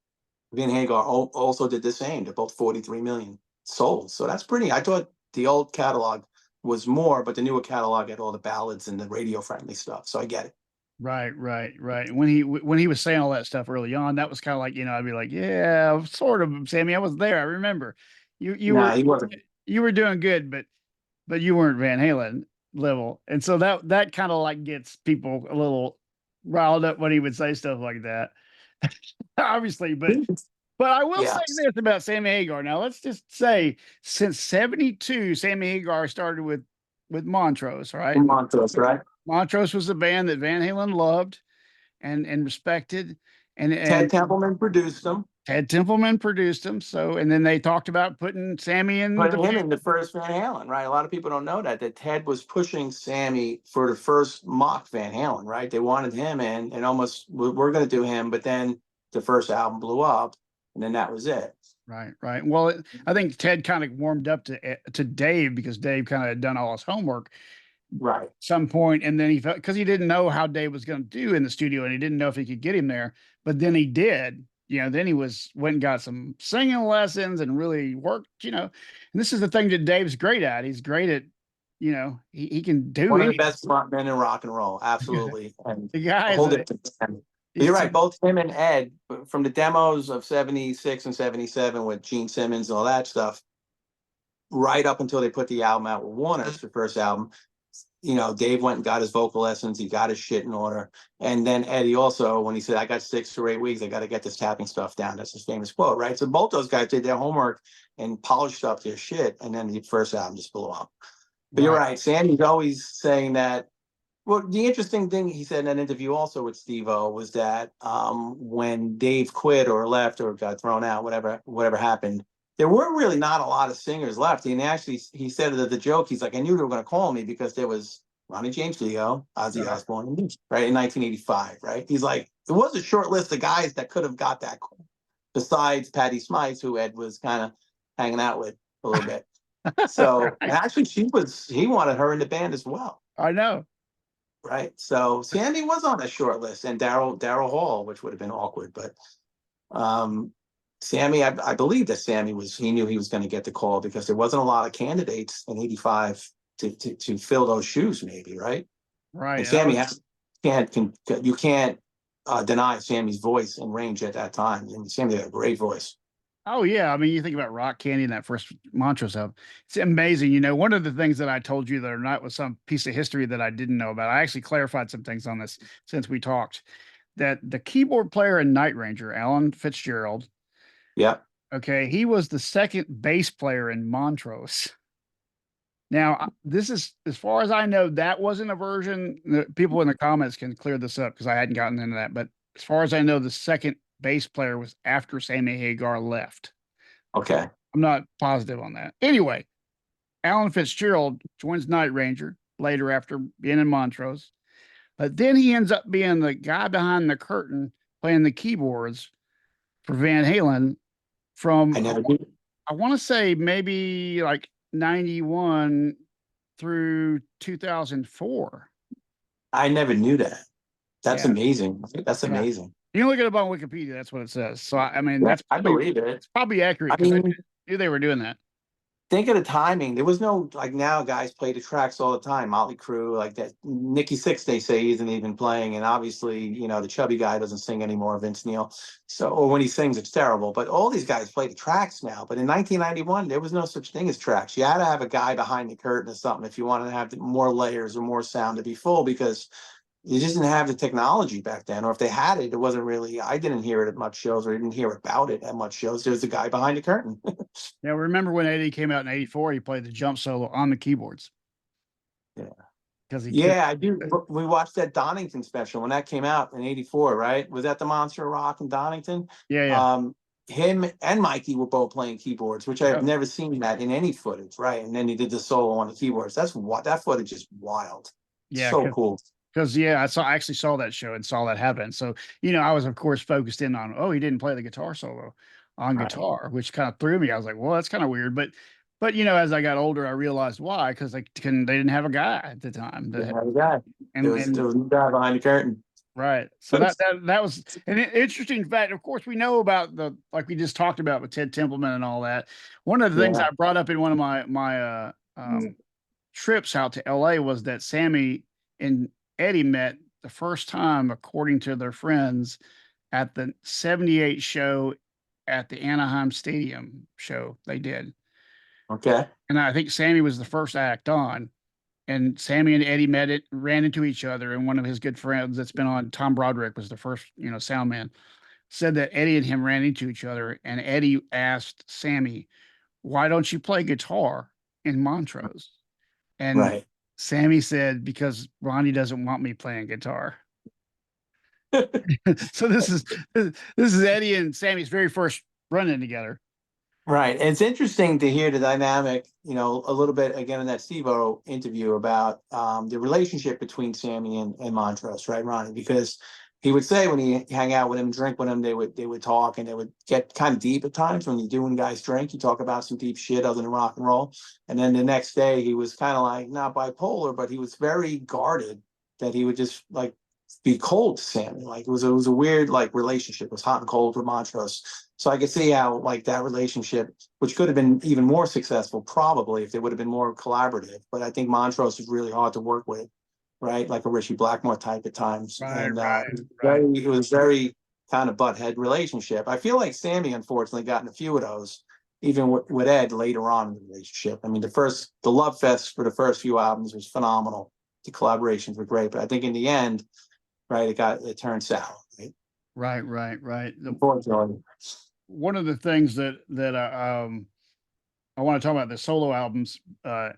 Van Hagar also did the same. They're both 43 million sold. So that's pretty. I thought the old catalog was more, but the newer catalog had all the ballads and the radio friendly stuff. So I get it. right, right, right. When he was saying all that stuff early on, that was kind of like, I'd be like, yeah, sort of, Sammy. I was there. I remember. You Nah, were he wasn't. you were doing good, but you weren't Van Halen level, and so that kind of like gets people a little riled up when he would say stuff like that. Obviously, but I will say Yeah. this about Sammy Hagar. Now, let's just say since '72, Sammy Hagar started with Montrose, right? Montrose, right? Montrose was the band that Van Halen loved and respected, and Ted Templeman produced them, Ted Templeman produced them. So, and then they talked about putting Sammy in the putting him band. in the first Van Halen, right? A lot of people don't know that Ted was pushing Sammy for the first mock Van Halen, right? They wanted him in, and almost we're going to do him, but then the first album blew up, and then that was it. Right, right. Well, I think Ted kind of warmed up to Dave because Dave kind of had done all his homework Right. some point, and then he felt because he didn't know how Dave was going to do in the studio, and he didn't know if he could get him there. But then he did. Then he went and got some singing lessons and really worked. And this is the thing that Dave's great at. He's great at, he can do One of the anything. best frontmen in rock and roll, absolutely, and The a guy is whole different. But he's you're right. Both him and Ed, from the demos of '76 and '77 with Gene Simmons and all that stuff, right up until they put the album out with Warner, it's the first album. Dave went and got his vocal lessons. He got his shit in order. And then Eddie also, when he said, I got 6 or 8 weeks, I got to get this tapping stuff down. That's his famous quote, right? So both those guys did their homework and polished up their shit. And then the first album just blew up. But you're right. Sammy's always saying that. Well, the interesting thing he said in that interview also with Steve-O was that when Dave quit or left or got thrown out, whatever happened, there were really not a lot of singers left. And actually, he said that the joke, he's like, I knew they were going to call me because there was Ronnie James Dio, Ozzy Osbourne, and me, right, in 1985, right? He's like, there was a short list of guys that could have got that call, besides Patty Smythe, who Ed was kind of hanging out with a little bit. So actually, he wanted her in the band as well. I know. Right. So Sammy was on the short list, and Daryl Hall, which would have been awkward, but Sammy, I believe that he knew he was going to get the call because there wasn't a lot of candidates in '85 to fill those shoes, maybe, right? Right. And Sammy you can't deny Sammy's voice and range at that time. And Sammy had a great voice. Oh yeah, I mean, you think about Rock Candy and that first Montrose album. It's amazing. One of the things that I told you that are not was some piece of history that I didn't know about. I actually clarified some things on this since we talked. That the keyboard player in Night Ranger, Alan Fitzgerald, Yeah. okay, he was the second bass player in Montrose. Now, this is, as far as I know, that wasn't a version. People in the comments can clear this up because I hadn't gotten into that. But as far as I know, the second bass player was after Sammy Hagar left. Okay. I'm not positive on that. Anyway, Alan Fitzgerald joins Night Ranger later after being in Montrose. But then he ends up being the guy behind the curtain playing the keyboards for Van Halen from, I never did. I want to say maybe like 91 through 2004. I never knew that. That's Yeah. amazing. That's Yeah. amazing. You can look it up on Wikipedia. That's what it says. So, I mean, Yeah, that's I believe it. it's probably accurate I because I mean, knew they were doing that. think of the timing. There was no, like, now guys play the tracks all the time. Motley Crue, like that. Nikki Sixx, they say, isn't even playing, and obviously, the chubby guy doesn't sing anymore, Vince Neil. So, or when he sings, it's terrible. But all these guys play the tracks now. But in 1991, there was no such thing as tracks. You had to have a guy behind the curtain or something if you wanted to have more layers or more sound to be full, because they just didn't have the technology back then, or if they had it, it wasn't really. I didn't hear it at much shows, or I didn't hear about it at much shows. There's the guy behind the curtain. Yeah, remember when Eddie came out in '84? He played the jump solo on the keyboards Yeah. because he could. Yeah, I do. We watched that Donington special when that came out in '84, right? Was that the Monster of Rock in Donington? Yeah, yeah, Um, him and Mikey were both playing keyboards, which I've yeah, never seen that in any footage, right? And then he did the solo on the keyboards. That's what that footage is wild. yeah. So cool. Because yeah, I actually saw that show and saw that happen. So I was of course focused in on, oh, he didn't play the guitar solo on Right. guitar, which kind of threw me. I was like, well, that's kind of weird. But as I got older, I realized why, because they didn't have a guy at the time Didn't have a guy. There and was a guy behind the curtain. right. So that was an interesting fact. Of course, we know about the, like we just talked about with Ted Templeman and all that. One of the things Yeah. I brought up in one of my trips out to LA was that Sammy and Eddie met the first time, according to their friends, at the '78 show at the Anaheim Stadium show they did. Okay. And I think Sammy was the first act on. And Sammy and Eddie ran into each other. And one of his good friends that's been on, Tom Broderick, was the first, sound man, said that Eddie and him ran into each other. And Eddie asked Sammy, why don't you play guitar in Montrose? And Right. Sammy said, because Ronnie doesn't want me playing guitar. So this is Eddie and Sammy's very first run-in together. Right. And it's interesting to hear the dynamic, a little bit again in that Steve-O interview about the relationship between Sammy and Montrose, right, Ronnie? Because he would say when he hang out with him, drink with him, they would talk, and they would get kind of deep at times. When you do, when guys drink, you talk about some deep shit other than rock and roll. And then the next day he was kind of like not bipolar, but he was very guarded, that he would just like be cold to Sammy. Like it was a weird like relationship. It was hot and cold with Montrose. So I could see how like that relationship, which could have been even more successful probably if they would have been more collaborative. But I think Montrose is really hard to work with, right? Like a Richie Blackmore type at times. Right, And right, right. it was very kind of butthead relationship. I feel like Sammy unfortunately got in a few of those, even with Ed later on in the relationship. I mean, the Love Fest for the first few albums was phenomenal. The collaborations were great, but I think in the end, right, it turned sour. Right? Right. Unfortunately. One of the things that I want to talk about, the solo albums,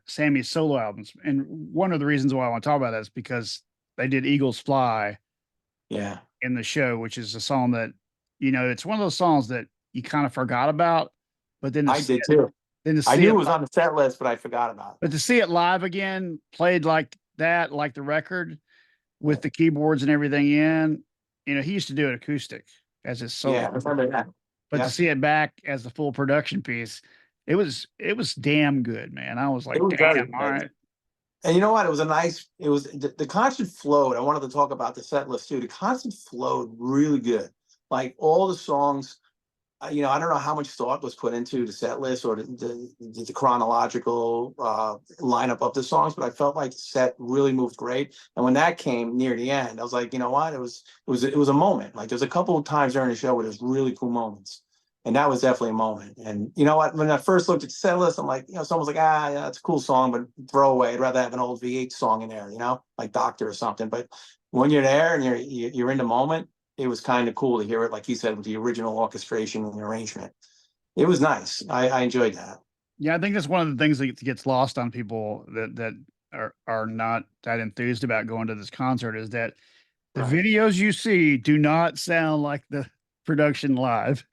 Sammy's solo albums, and one of the reasons why I want to talk about that is because they did "Eagles Fly" Yeah, in the show, which is a song that it's one of those songs that you kind of forgot about, but then I did too. to I see knew it, it was on the set list, but I forgot about but to see it live again, played like that, like the record with it. the keyboards and everything in, he used to do it acoustic as his Yeah, solo. I remember that. But to Yeah, see it back as the full production piece, it was damn good, man. I was it like, was very damn, all good. right. And you know what? It was the concert flowed. I wanted to talk about the set list too. The concert flowed really good. Like all the songs, I don't know how much thought was put into the set list or the chronological lineup of the songs, but I felt like the set really moved great. And when that came near the end, I was like, you know what? It was a moment. Like there's a couple of times during the show where there's really cool moments. And that was definitely a moment. And you know what? When I first looked at the set list, I'm like, someone's like, yeah, that's a cool song, but throw away. I'd rather have an old VH song in there, like Doctor or something. But when you're there and you're in the moment, it was kind of cool to hear it, like you said, with the original orchestration and arrangement. It was nice. I enjoyed that. Yeah, I think that's one of the things that gets lost on people that are not that enthused about going to this concert is that the Right. videos you see do not sound like the production live.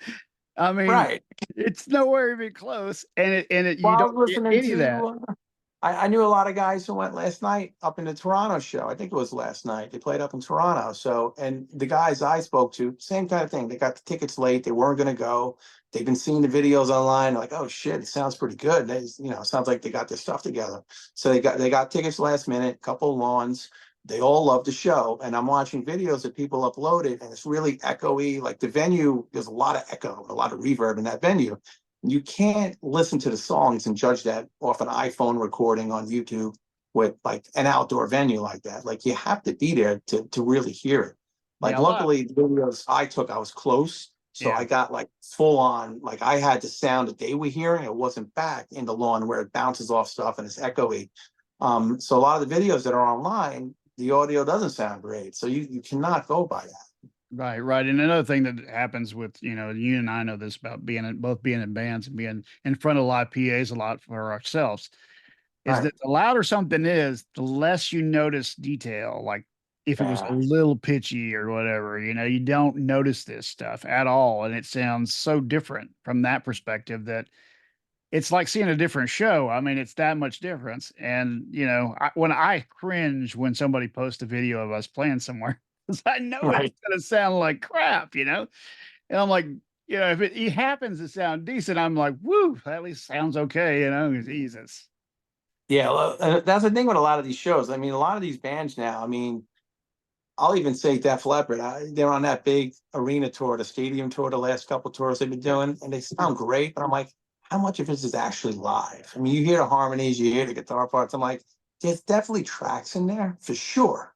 I mean, Right. it's nowhere even close, and Well, you I don't was get listening any of that. to, I knew a lot of guys who went last night up in the Toronto show. I think it was last night. They played up in Toronto. So, and the guys I spoke to, same kind of thing. They got the tickets late. They weren't going to go. They've been seeing the videos online. Like, oh shit, it sounds pretty good. It sounds like they got their stuff together. So they got tickets last minute, couple of lawns. They all love the show. And I'm watching videos that people uploaded, and it's really echoey. Like the venue, there's a lot of echo, a lot of reverb in that venue. You can't listen to the songs and judge that off an iPhone recording on YouTube with like an outdoor venue like that. Like you have to be there to really hear it. Like Yeah, a lot. luckily the videos I took, I was close. So Yeah, I got like full on, like I had the sound that they were hearing. It wasn't back in the lawn where it bounces off stuff and it's echoey. So a lot of the videos that are online, the audio doesn't sound great. So you cannot go by that. Right, right. And another thing that happens with, you and I know this about both being in bands and being in front of live PAs a lot for ourselves, is Right. that the louder something is, the less you notice detail. Like if it was a Yeah. little pitchy or whatever, you don't notice this stuff at all. And it sounds so different from that perspective that it's like seeing a different show. I mean, it's that much difference. And, when I cringe when somebody posts a video of us playing somewhere, because I know it's Right. going to sound like crap. And I'm like, if it happens to sound decent, I'm like, woo, at least sounds okay. Jesus. Yeah. Well, that's the thing with a lot of these shows. I mean, a lot of these bands now, I mean, I'll even say Def Leppard. They're on that big arena tour, the stadium tour, the last couple tours they've been doing, and they sound great. But I'm like, how much of this is actually live? I mean, you hear the harmonies, you hear the guitar parts. I'm like, there's definitely tracks in there for sure.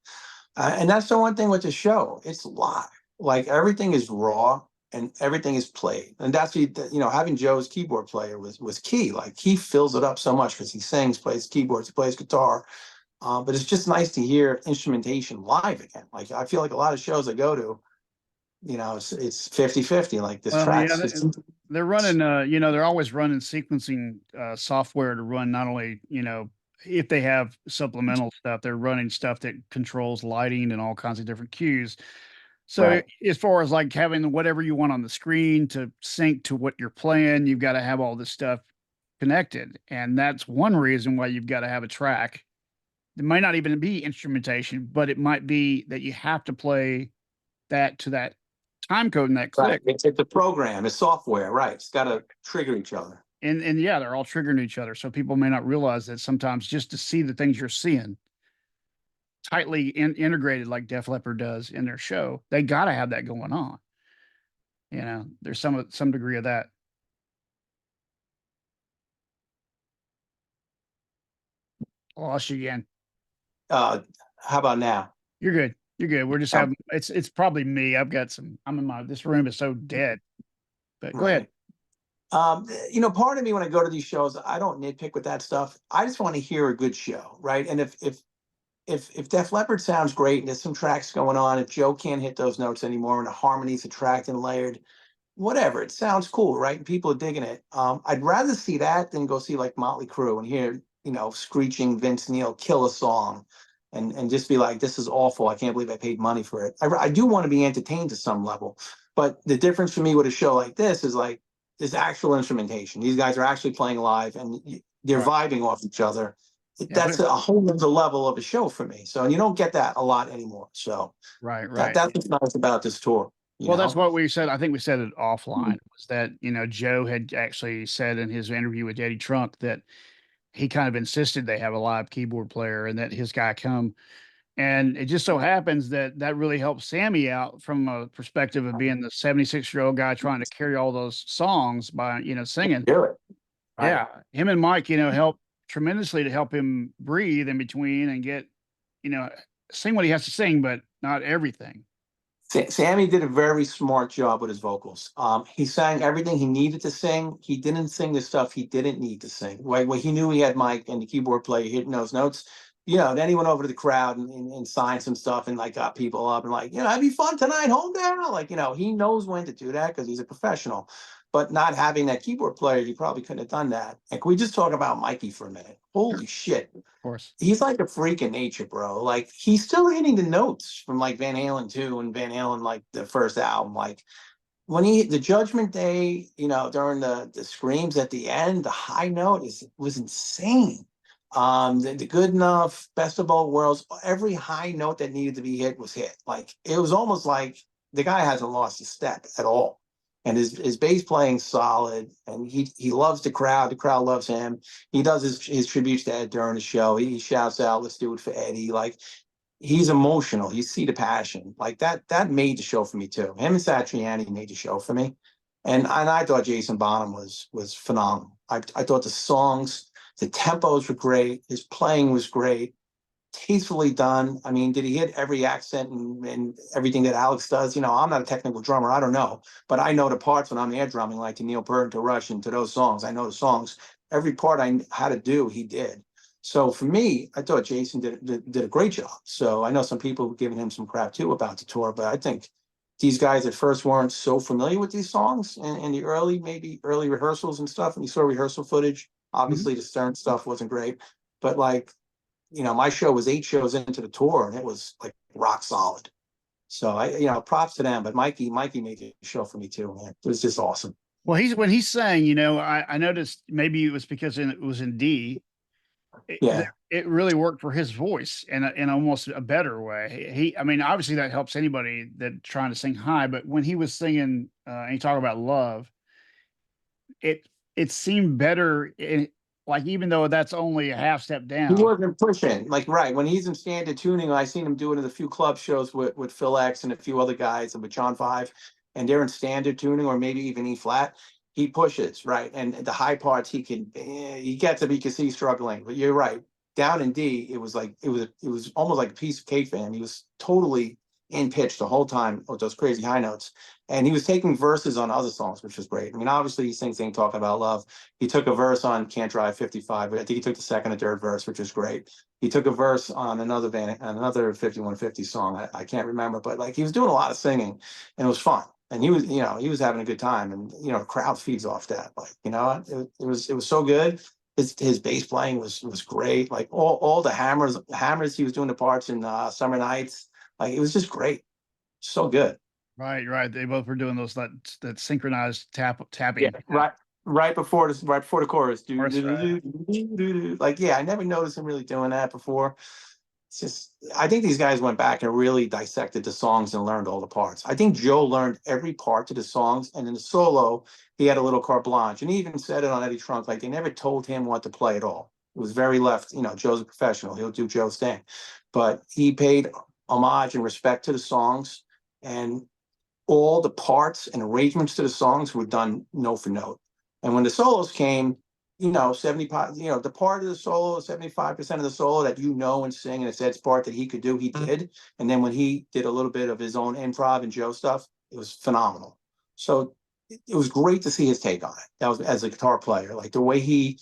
And that's the one thing with the show. It's live. Like everything is raw and everything is played. And that's having Joe's keyboard player was key. Like he fills it up so much because he sings, plays keyboards, he plays guitar. But it's just nice to hear instrumentation live again. Like I feel like a lot of shows I go to, it's 50-50. Like this Well, yeah, track's they're running, they're always running sequencing software to run not only, if they have supplemental stuff, they're running stuff that controls lighting and all kinds of different cues. So right. as far as like having whatever you want on the screen to sync to what you're playing, you've got to have all this stuff connected. And that's one reason why you've got to have a track. It might not even be instrumentation, but it might be that you have to play that to that time code and that Right. click. It's a program, it's software, right? It's got to trigger each other. And yeah, they're all triggering each other. So people may not realize that sometimes just to see the things you're seeing tightly integrated like Def Leppard does in their show, they got to have that going on. There's some degree of that. I lost you again. How about now? You're good. You're good. We're just Um, having it's probably me. I'm in this room is so dead. But go ahead. right. Part of me when I go to these shows, I don't nitpick with that stuff. I just want to hear a good show, right? And if Def Leppard sounds great and there's some tracks going on, if Joe can't hit those notes anymore and the harmonies are tracked and layered, whatever, it sounds cool, right? And people are digging it. I'd rather see that than go see like Motley Crue and hear, screeching Vince Neil kill a song and just be like, this is awful. I can't believe I paid money for it. I do want to be entertained to some level. But the difference for me with a show like this is like there's actual instrumentation. These guys are actually playing live and they're Right. vibing off each other. Yeah, That's a whole other level of a show for me. So, and you don't get that a lot anymore. So right, that right. that's what's nice about this tour. You Well, that's know, what we said. I think we said it offline was that, Joe had actually said in his interview with Eddie Trunk that he kind of insisted they have a live keyboard player and that his guy come. And it just so happens that that really helped Sammy out from a perspective of being the 76-year-old guy trying to carry all those songs by, singing. do it. Right. Yeah. Him and Mike, helped tremendously to help him breathe in between and get, you know, sing what he has to sing, but not everything. Sammy did a very smart job with his vocals. He sang everything he needed to sing. He didn't sing the stuff he didn't need to sing. Like when he knew he had Mike and the keyboard player hitting those notes, then he went over to the crowd and signed some stuff and like got people up and like, it'd be fun tonight, home now. Like, he knows when to do that because he's a professional. But not having that keyboard player, he probably couldn't have done that. And can we just talk about Mikey for a minute? Sure. Holy Of shit. course. He's like a freak of nature, bro. Like he's still hitting the notes from like Van Halen 2 and Van Halen, like the first album. Like when the Judgment Day, during the screams at the end, the high note was insane. The Good Enough, Best of Both Worlds, every high note that needed to be hit was hit. Like it was almost like the guy hasn't lost a step at all. And his bass playing solid, and he loves the crowd. The crowd loves him. He does his tributes to Ed during the show. He shouts out, "Let's do it for Eddie!" Like he's emotional. You see the passion. Like that made the show for me too. Him and Satriani made the show for me. And I thought Jason Bonham was phenomenal. I thought the songs, the tempos were great. His playing was great, tastefully done. I mean, did he hit every accent and everything that Alex does? I'm not a technical drummer. I don't know. But I know the parts when I'm air drumming, like to Neil Peart, to Rush, and to those songs. I know the songs. Every part I had to do, he did. So for me, I thought Jason did a great job. So I know some people were giving him some crap too about the tour, but I think these guys at first weren't so familiar with these songs and the maybe early rehearsals and stuff. And you saw rehearsal footage. Mhm. Obviously, the Stern stuff wasn't great, but like, my show was 8 shows into the tour and it was like rock solid. So props to them. But Mikey made the show for me too, man. It was just awesome. Well, when he's saying, I noticed maybe it was because it was in D. Yeah. It really worked for his voice in almost a better way. I mean, obviously that helps anybody that trying to sing high, but when he was singing, and he talked about love, it it seemed better. Like even though that's only a half step He down. wasn't pushing. Like, right. When he's in standard tuning, I seen him doing it at a few club shows with Phil X and a few other guys and with John Five, and they're in standard tuning or maybe even E flat. He pushes, right. And the high parts he gets it because he's struggling. But you're right. Down in D, it was almost like a piece of cake for him. He was totally in pitch the whole time with those crazy high notes. And he was taking verses on other songs, which was great. I mean, obviously he sings Ain't Talking About Love. He took a verse on Can't Drive 55, but I think he took the second and third verse, which is great. He took a verse on another 5150 song. I can't remember, but like he was doing a lot of singing and it was fun. And he was having a good time, and the crowd feeds off that. Like, it was so good. His bass playing was great. Like all the hammers he was doing the parts in Summer Nights. Like it was just great. So good. Right, right. They both were doing that synchronized Yeah, tapping. right before the chorus. Of course, right. Like, yeah, I never noticed him really doing that before. It's just, I think these guys went back and really dissected the songs and learned all the parts. I think Joe learned every part to the songs, and in the solo, he had a little carte blanche. And he even said it on Eddie Trunk, like they never told him what to play at all. It was very left. Joe's a professional; he'll do Joe's thing, but he paid homage and respect to the songs, and all the parts and arrangements to the songs were done note for note. And when the solos came, 75, the part of the solo, 75% of the solo that and sing, and it's Ed's part that he could do, he did. And then when he did a little bit of his own improv and Joe stuff, it was phenomenal. So it was great to see his take on it. That was as a guitar player, like the way he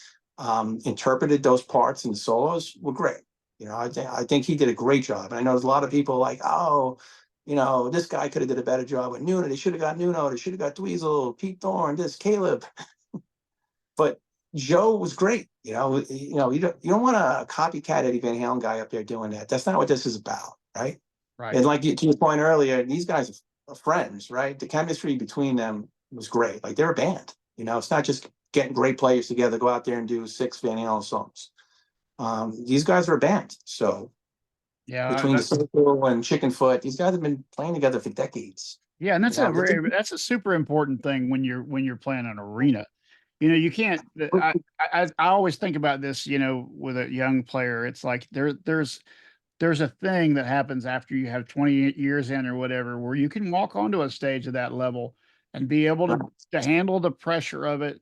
interpreted those parts and solos were great. I think he did a great job. And I know there's a lot of people like, oh, this guy could have did a better job with Nuno. They should have got Nuno. They should have got Dweezil, Pete Thorne, Caleb. But Joe was great. You don't want a copycat Eddie Van Halen guy up there doing that. That's not what this is about, right? Right. And like to your point earlier, these guys are friends, right? The chemistry between them was great. Like they're a band. It's not just getting great players together, go out there and do 6 Van Halen songs. These guys are a band. So Yeah, between the Circle and Chickenfoot, these guys have been playing together for decades. yeah, and You know, that's a super important thing when you're playing an arena. You can't. I always think about this. With a young player, it's like there's a thing that happens after you have 20 years in or whatever, where you can walk onto a stage of that level and be able to handle the pressure of it,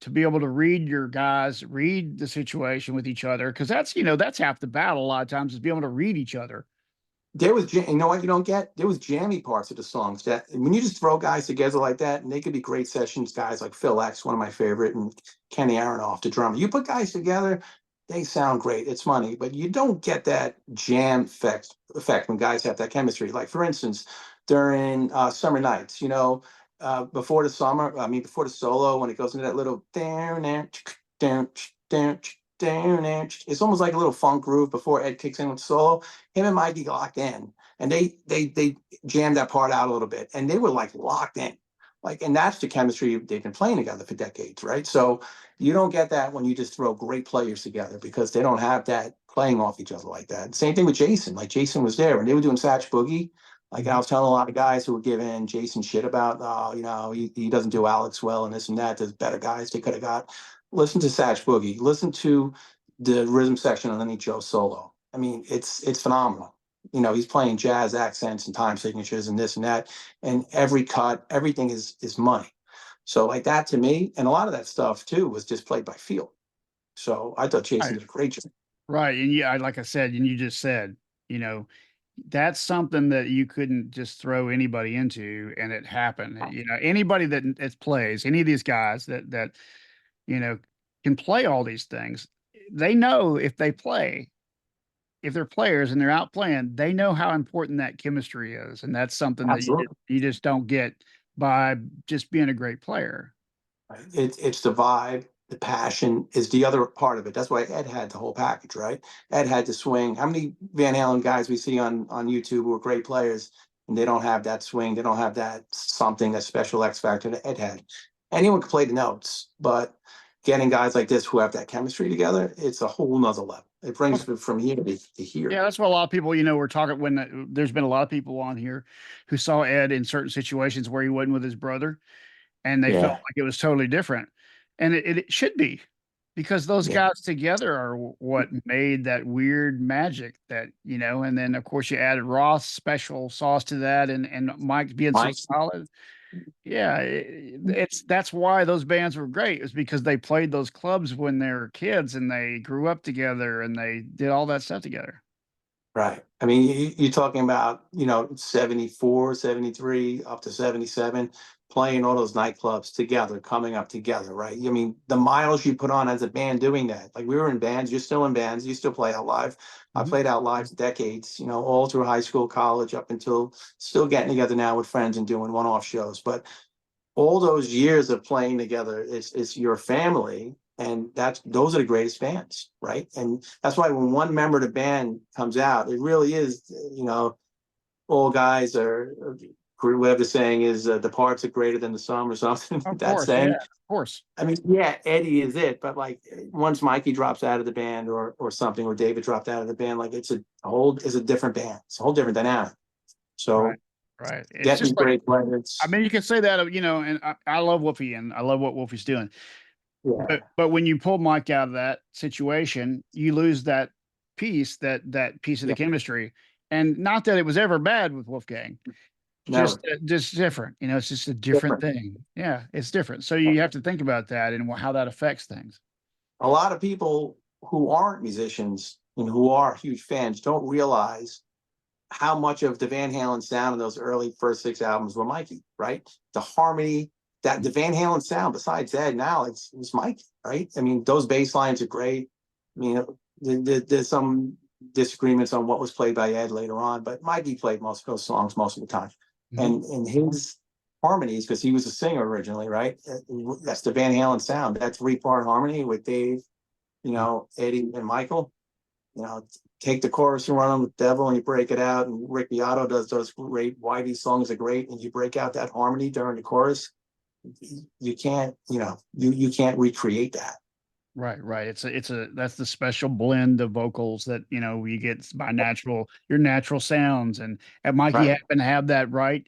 to be able to read your guys, read the situation with each other, because that's half the battle. A lot of times is being able to read each other. there was, you know what you don't get? There was jammy parts of the songs that when you just throw guys together like that, and they could be great sessions, guys like Phil X, one of my favorite, and Kenny Aronoff, the drummer. You put guys together, they sound great. It's money, but you don't get that jam effect when guys have that chemistry. Like for instance, during Summer Nights, before the solo, when it goes into that little down there, down, down, down, it's almost like a little funk groove before Ed kicks in with solo. Him and Mikey locked in, and they jammed that part out a little bit, and they were like locked in, like, and that's the chemistry they've been playing together for decades, right? So you don't get that when you just throw great players together because they don't have that playing off each other like that. Same thing with Jason. Like Jason was there when they were doing Satch Boogie. Like I was telling a lot of guys who were giving Jason shit about, he doesn't do Alex well and this and that. There's better guys they could have got. Listen to Satch Boogie. Listen to the rhythm section underneath Joe's solo. I mean, it's phenomenal. He's playing jazz accents and time signatures and this and that, and every cut, everything is money. So like that to me, and a lot of that stuff too was just played by feel. So I thought Jason Right. did a great job. Right. And yeah, like I said, and you just said, you know, that's something that you couldn't just throw anybody into and it happened. Anybody that plays, any of these guys that you know can play all these things, they know if they play, if they're players and they're out playing, they know how important that chemistry is, and that's something that Absolutely. you just don't get by just being a great player. Right? It's the vibe, the passion is the other part of it. That's why Ed had the whole package, right? Ed had the swing. How many Van Halen guys we see on YouTube who are great players and they don't have that swing, they don't have that something, that special X factor that Ed had. Anyone can play the notes, but getting guys like this who have that chemistry together, it's a whole nother level. It brings it from here to here. Yeah, that's what a lot of people, were talking when there's been a lot of people on here who saw Ed in certain situations where he wasn't with his brother, and they felt Yeah, like it was totally different. And it should be, because those yeah. guys together are what made that weird magic that, and then of course you added Roth's special sauce to that, and Mike being so Mike, solid. Yeah, that's why those bands were great, is because they played those clubs when they were kids and they grew up together and they did all that stuff together. right. I mean, you're talking about, 74, 73, up to 77, playing all those nightclubs together, coming up together, right? I mean, the miles you put on as a band doing that. Like we were in bands, you're still in bands, you still play out live. I Mhm. played out live decades, all through high school, college, up until still getting together now with friends and doing one-off shows. But all those years of playing together, it's your family, and those are the greatest bands, right? And that's why when one member of the band comes out, it really is, all guys are, whatever the saying is, the parts are greater than the sum or something. Of That course, yeah, saying. of course. I mean, yeah, Eddie is it, but like once Mikey drops out of the band or something, or David dropped out of the band, like it's a different band. It's a whole different dynamic. Right, So right. It's getting just like, great I players. mean, you can say that, and I love Wolfie and I love what Wolfie's doing. Yeah. But when you pull Mike out of that situation, you lose that piece of the Yeah. chemistry. And not that it was ever bad with Wolfgang, Never. just different. It's just a different Different. thing. Yeah, it's different. So you have to think about that and how that affects things. A lot of people who aren't musicians and who are huge fans don't realize how much of the Van Halen sound in those early first six albums were Mikey, right? The harmony, that the Van Halen sound, besides Ed and Alex, was Mikey, right? I mean, those bass lines are great. I mean, there's some disagreements on what was played by Ed later on, but Mikey played most of those songs most of the time. Mhm. And his harmonies, because he was a singer originally, right? That's the Van Halen sound. That three-part harmony with Dave, Eddie and Michael, you know, take the chorus and run on with Devil and you break it out. And Rick Beato does those great, why these songs are great. And you break out that harmony during the chorus. You can't, you can't recreate that. Right, right. That's the special blend of vocals that, you get by your natural sounds. And Mikey Right. happened to have that right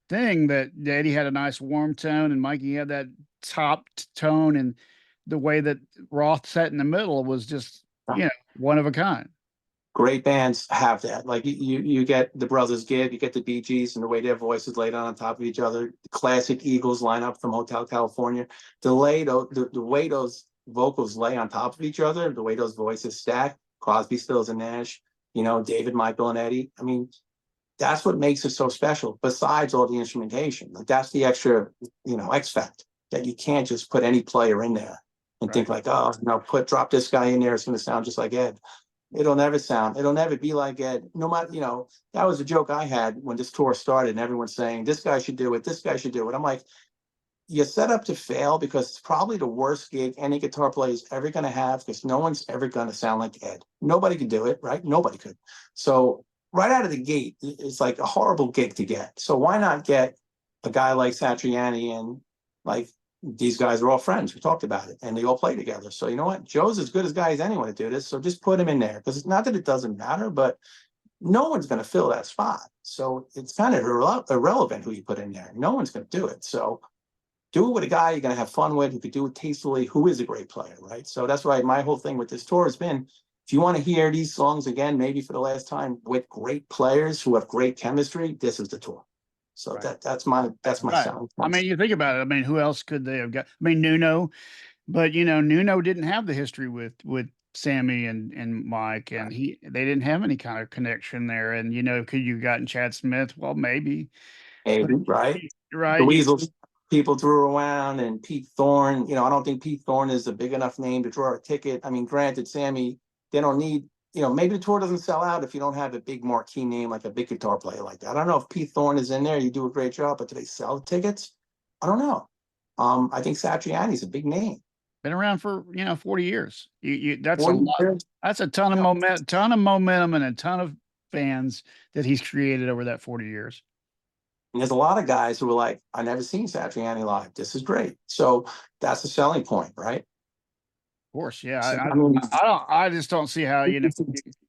thing, that Eddie had a nice warm tone and Mikey had that top tone, and the way that Roth sat in the middle was just, one of a kind. Great bands have that. Like you get the Brothers Gibb, you get the Bee Gees, and the way their voices laid on top of each other. The classic Eagles lineup from Hotel California. The way those vocals lay on top of each other, the way those voices stack. Crosby, Stills, and Nash. David, Michael, and Eddie. I mean, that's what makes it so special. Besides all the instrumentation, like that's the extra, X factor that you can't just put any player in there and think Right. like, oh, drop this guy in there, it's going to sound just like Ed. It'll never be like Ed. No matter, that was a joke I had when this tour started and everyone's saying, this guy should do it, this guy should do it. I'm like, you're set up to fail because it's probably the worst gig any guitar player is ever going to have, because no one's ever going to sound like Ed. Nobody could do it, right? Nobody could. So right out of the gate, it's like a horrible gig to get. So why not get a guy like Satriani, and like these guys are all friends. We talked about it, and they all play together. So you know what? Joe's as good as guy as anyone to do this. So just put him in there, because it's not that it doesn't matter, but no one's going to fill that spot. So it's kind of irrelevant who you put in there. No one's going to do it. So do it with a guy you're going to have fun with, who could do it tastefully, who is a great player, right? So that's why my whole thing with this tour has been, if you want to hear these songs again, maybe for the last time, with great players who have great chemistry, this is the tour. So Right. that's my Right. sound. I mean, you think about it. I mean, who else could they have got? I mean, Nuno, but Nuno didn't have the history with Sammy and Mike, and they didn't have any kind of connection there. And could you gotten Chad Smith? Well, maybe, but Maybe, right? The right, Weasels. people threw around, and Pete Thorne. You know, I don't think Pete Thorne is a big enough name to draw a ticket. I mean, granted, Sammy, they don't need. You know, maybe the tour doesn't sell out if you don't have a big marquee name like a big guitar player like that. I don't know if Pete Thorne is in there. You do a great job, but do they sell tickets? I don't know. I think Satriani's a big name. Been around for 40 years. That's a 40 lot. years. That's a ton of Yeah. momentum, and a ton of fans that he's created over that 40 years. And there's a lot of guys who are like, I never seen Satriani live. This is great. So that's the selling point, right? Of course, yeah. So, I mean, I just don't see how you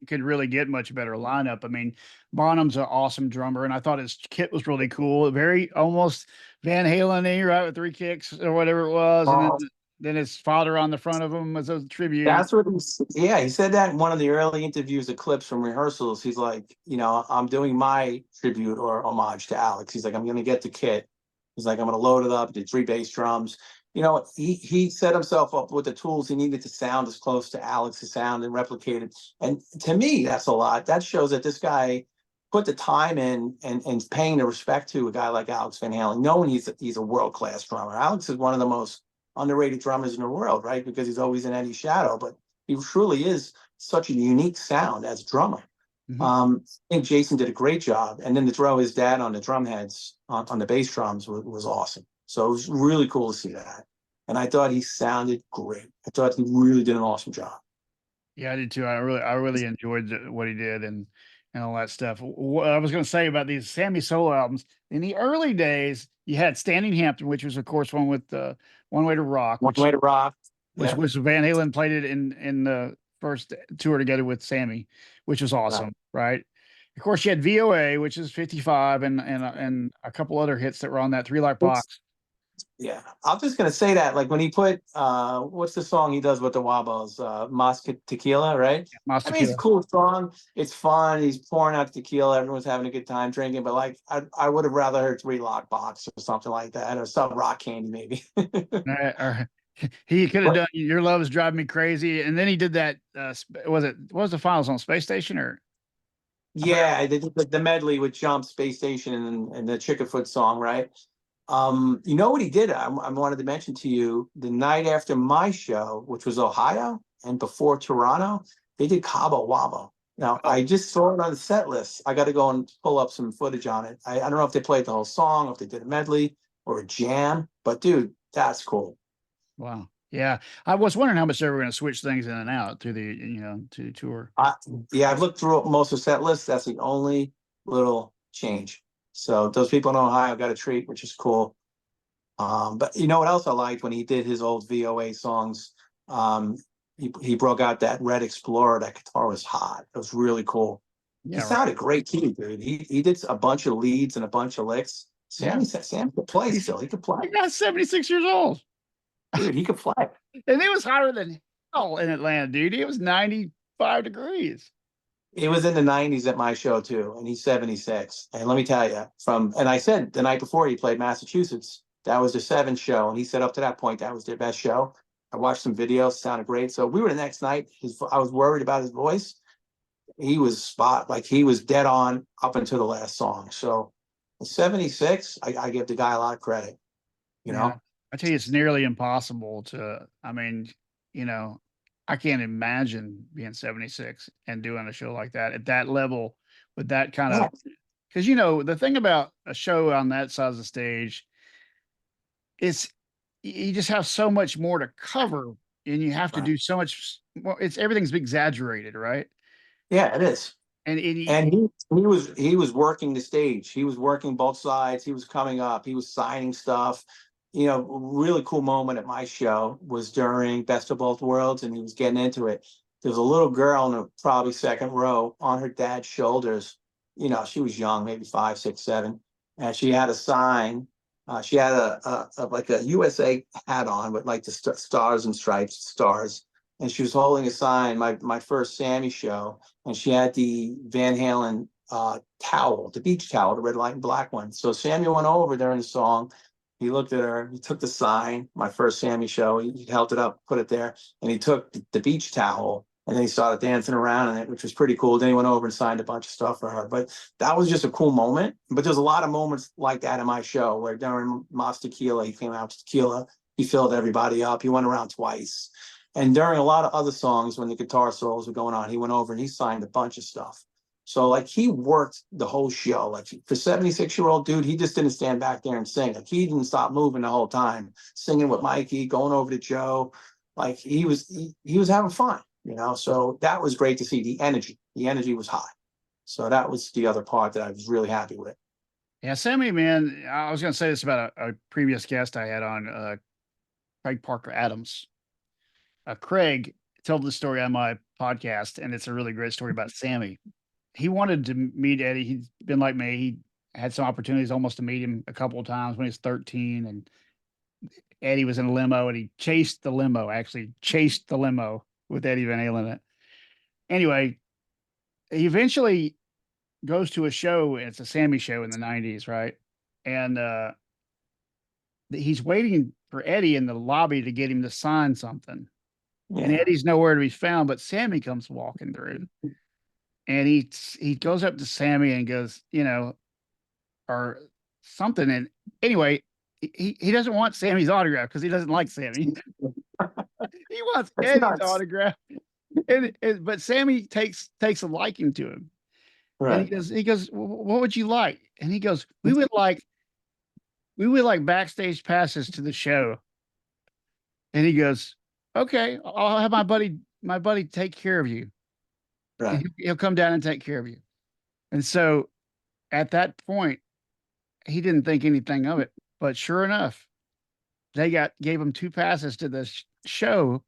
could really get much better lineup. I mean, Bonham's an awesome drummer, and I thought his kit was really cool. Very almost Van Halen-y, right, with 3 kicks or whatever it was, and then his father on the front of him as a tribute. that's what yeah, he said that in one of the early interviews, the clips from rehearsals. He's like, you know, I'm doing my tribute or homage to Alex. He's like, I'm going to get the kit. He's like, I'm going to load it up, did 3 bass drums. You know, he set himself up with the tools he needed to sound as close to Alex's sound and replicate it. And to me, that's a lot. That shows that this guy put the time in and paying the respect to a guy like Alex Van Halen, knowing he's a world-class drummer. Alex is one of the most underrated drummers in the world, right? Because he's always in Eddie's shadow, but he truly is such a unique sound as a drummer. I think Jason did a great job, and then to throw his dad on the drum heads on the bass drums was awesome. So it was really cool to see that, and I thought he sounded great. I thought he really did an awesome job. Yeah, I did too. I really enjoyed what he did and all that stuff. What I was going to say about these Sammy solo albums in the early days, you had Standing Hampton, which was of course one with One Way to Rock, One Way to Rock, which yeah, was Van Halen played it in the first tour together with Sammy, which was awesome, right? Of course, you had VOA, which is 55, and a couple other hits that were on that 3 Light Box. Yeah, I'm just gonna say that, like when he put what's the song he does with the Wobbles? Mas Tequila, right? Mas I mean, it's a Tequila. cool song. It's fun. He's pouring out tequila. Everyone's having a good time drinking. But like, I would have rather heard 3 Lock Box or something like that, or some Rock Candy maybe. Or he could have done Your Love Is Driving Me Crazy, and then he did that. What was the finals on Space Station or? Yeah, they did the medley with Jump, Space Station, and the Chickenfoot song, right? You know what he did? I wanted to mention to you the night after my show, which was Ohio, and before Toronto, they did Cabo Wabo. Now, I just saw it on the set list. I got to go and pull up some footage on it. I don't know if they played the whole song, or if they did a medley or a jam, but dude, that's cool. Wow. Yeah. I was wondering how much they were going to switch things in and out to to the tour. Yeah, I've looked through most of the set lists. That's the only little change. So those people in Ohio got a treat, which is cool. But you know what else I liked when he did his old VOA songs? He broke out that Red Explorer. That guitar was hot. It was really cool. Yeah, He sounded great too, dude. He did a bunch of leads and a bunch of licks. Sammy could play still. He could play. He got 76 years old. Dude, he could play. And it was hotter than hell in Atlanta, dude. It was 95 degrees. It was in the 90s at my show too, and he's 76. And let me tell you, and I said the night before he played Massachusetts, that was the 7th show, and he said up to that point that was their best show. I watched some videos, sounded great. So we were the next night. I was worried about his voice. He was he was dead on up until the last song. So 76, I give the guy a lot of credit. You know, I tell you, it's nearly impossible to. I mean, I can't imagine being 76 and doing a show like that at that level with that kind of. Because the thing about a show on that size of the stage, it's you just have so much more to cover, and you have to do so much more. Everything's exaggerated, right? Yeah, it is. And he was working the stage. He was working both sides. He was coming up. He was signing stuff. Really cool moment at my show was during Best of Both Worlds, and he was getting into it. There was a little girl in the probably second row on her dad's shoulders. She was young, maybe 5, 6, 7, and she had a sign. She had like a USA hat on with like the stars and stripes stars, and she was holding a sign. My first Sammy show, and she had the Van Halen towel, the beach towel, the red, white, and black one. So Sammy went over during the song. He looked at her. He took the sign. My first Sammy show. He held it up, put it there, and he took the beach towel And then he started dancing around in it, which was pretty cool. Then he went over and signed a bunch of stuff for her. But that was just a cool moment. But there's a lot of moments like that in my show, where during Moss Tequila, he came out to Tequila, he filled everybody up. He went around twice. And during a lot of other songs, when the guitar solos were going on, he went over and he signed a bunch of stuff. So like he worked the whole show. Like for 76-year-old dude, he just didn't stand back there and sing. Like he didn't stop moving the whole time, singing with Mikey, going over to Joe. Like he was having fun, you know. So that was great to see. The energy was high. So that was the other part that I was really happy with. Yeah, Sammy, man, I was going to say this about a previous guest I had on, Craig Parker Adams. Craig told the story on my podcast, and it's a really great story about Sammy. He wanted to meet Eddie. He's been like me. He had some opportunities almost to meet him a couple of times when he was 13, and Eddie was in a limo, and he chased the limo, actually chased the limo with Eddie Van Halen in it. Anyway, he eventually goes to a show, and it's a Sammy show in the 90s, right? And he's waiting for Eddie in the lobby to get him to sign something. And Yeah. Eddie's nowhere to be found, but Sammy comes walking through. And he goes up to Sammy and goes, you know, or something. And anyway, he doesn't want Sammy's autograph because he doesn't like Sammy. He wants That's Eddie's nuts. autograph. But Sammy takes a liking to him. And Right. he goes, what would you like? And he goes, we would like backstage passes to the show. And he goes, okay, I'll have my buddy take care of you. Right. And he'll come down and take care of you. And so at that point, he didn't think anything of it. But sure enough, they gave him 2 passes to the show,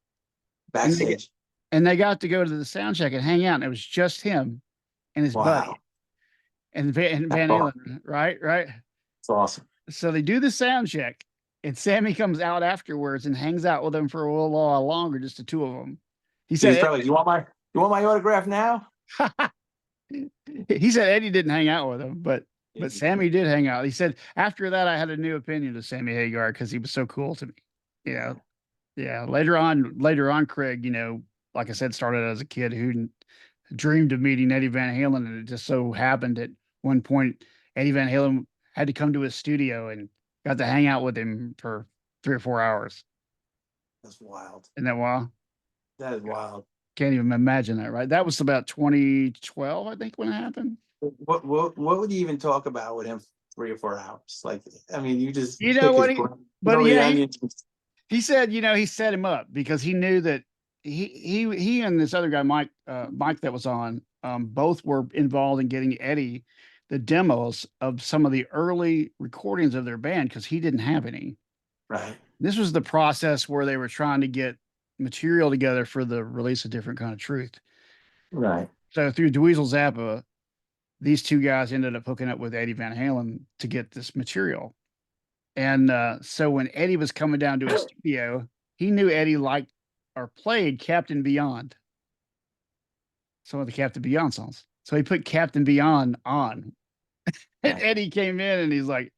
and Backstage. they got to go to the sound check and hang out. And it was just him and his buddy Wow. and That's Van awesome. Halen, right? That's awesome. So they do the sound check, and Sammy comes out afterwards and hangs out with them for a little while longer, just the two of them. He He's said, probably, you want my autograph now? he said Eddie didn't hang out with him, but Yeah. Sammy did hang out. He said after that I had a new opinion of Sammy Hagar because he was so cool to me. You know, yeah. Later on, Craig, you know, like I said, started as a kid who dreamed of meeting Eddie Van Halen, and it just so happened at one point Eddie Van Halen had to come to his studio and got to hang out with him for 3 or 4 hours. That's wild. Isn't that wild? That is wild. Can't even imagine that, right? That was about 2012, I think, when it happened. What would you even talk about with him for 3 or 4 hours? Like, I mean, you just You know pick his what? brain, But the yeah, onions. he said, you know, he set him up because he knew that he and this other guy, Mike, that was on, both were involved in getting Eddie the demos of some of the early recordings of their band because he didn't have any. Right. This was the process where they were trying to get material together for the release of Different Kind of Truth. Right. So through Dweezil Zappa, these two guys ended up hooking up with Eddie Van Halen to get this material. And so when Eddie was coming down to his studio, he knew Eddie liked or played Captain Beyond, some of the Captain Beyond songs. So he put Captain Beyond on. And Right. Eddie came in and he's like,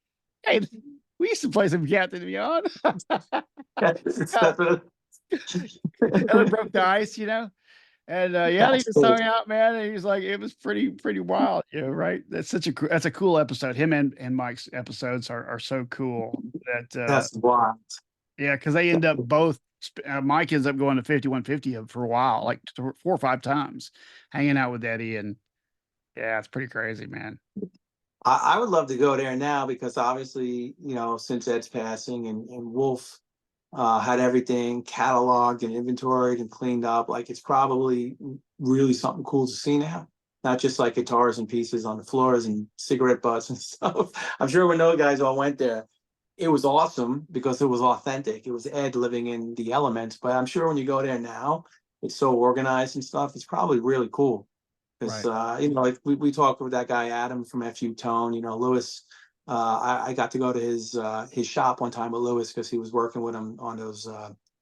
hey, we used to play some Captain Beyond. And it broke the ice, you know? And yeah, they That's just cool. hung out, man. And he's like, it was pretty wild, you know, right? That's a cool episode. Him and Mike's episodes are so cool that That's wild. yeah, because they end up both. Mike ends up going to 5150 for a while, like 4 or 5 times, hanging out with Eddie, and yeah, it's pretty crazy, man. I would love to go there now because obviously, you know, since Ed's passing and Wolf had everything cataloged and inventoried and cleaned up, like it's probably really something cool to see now. Not just like guitars and pieces on the floors and cigarette butts and stuff. I'm sure when those guys all went there, it was awesome because it was authentic. It was Ed living in the elements. But I'm sure when you go there now, it's so organized and stuff. It's probably really cool. Because Right. you know, like we talked with that guy Adam from FU Tone, you know, Lewis. I got to go to his shop one time with Lewis because he was working with him on those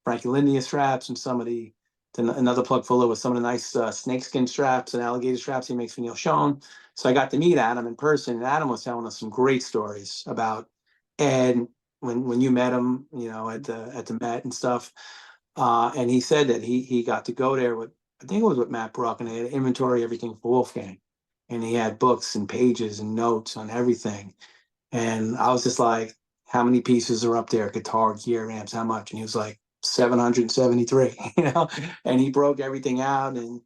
Frankie Lindia straps and some of the another plug for Lewis, some of the nice snakeskin straps and alligator straps he makes for Neil Schon. So I got to meet Adam in person, and Adam was telling us some great stories about Ed when you met him, you know, at the Met and stuff. And he said that he got to go there with I think it was with Matt Bruck, and they had inventory everything for Wolfgang. And he had books and pages and notes on everything. And I was just like, how many pieces are up there? Guitar, gear, amps, how much? And he was like, 773, and he broke everything out. And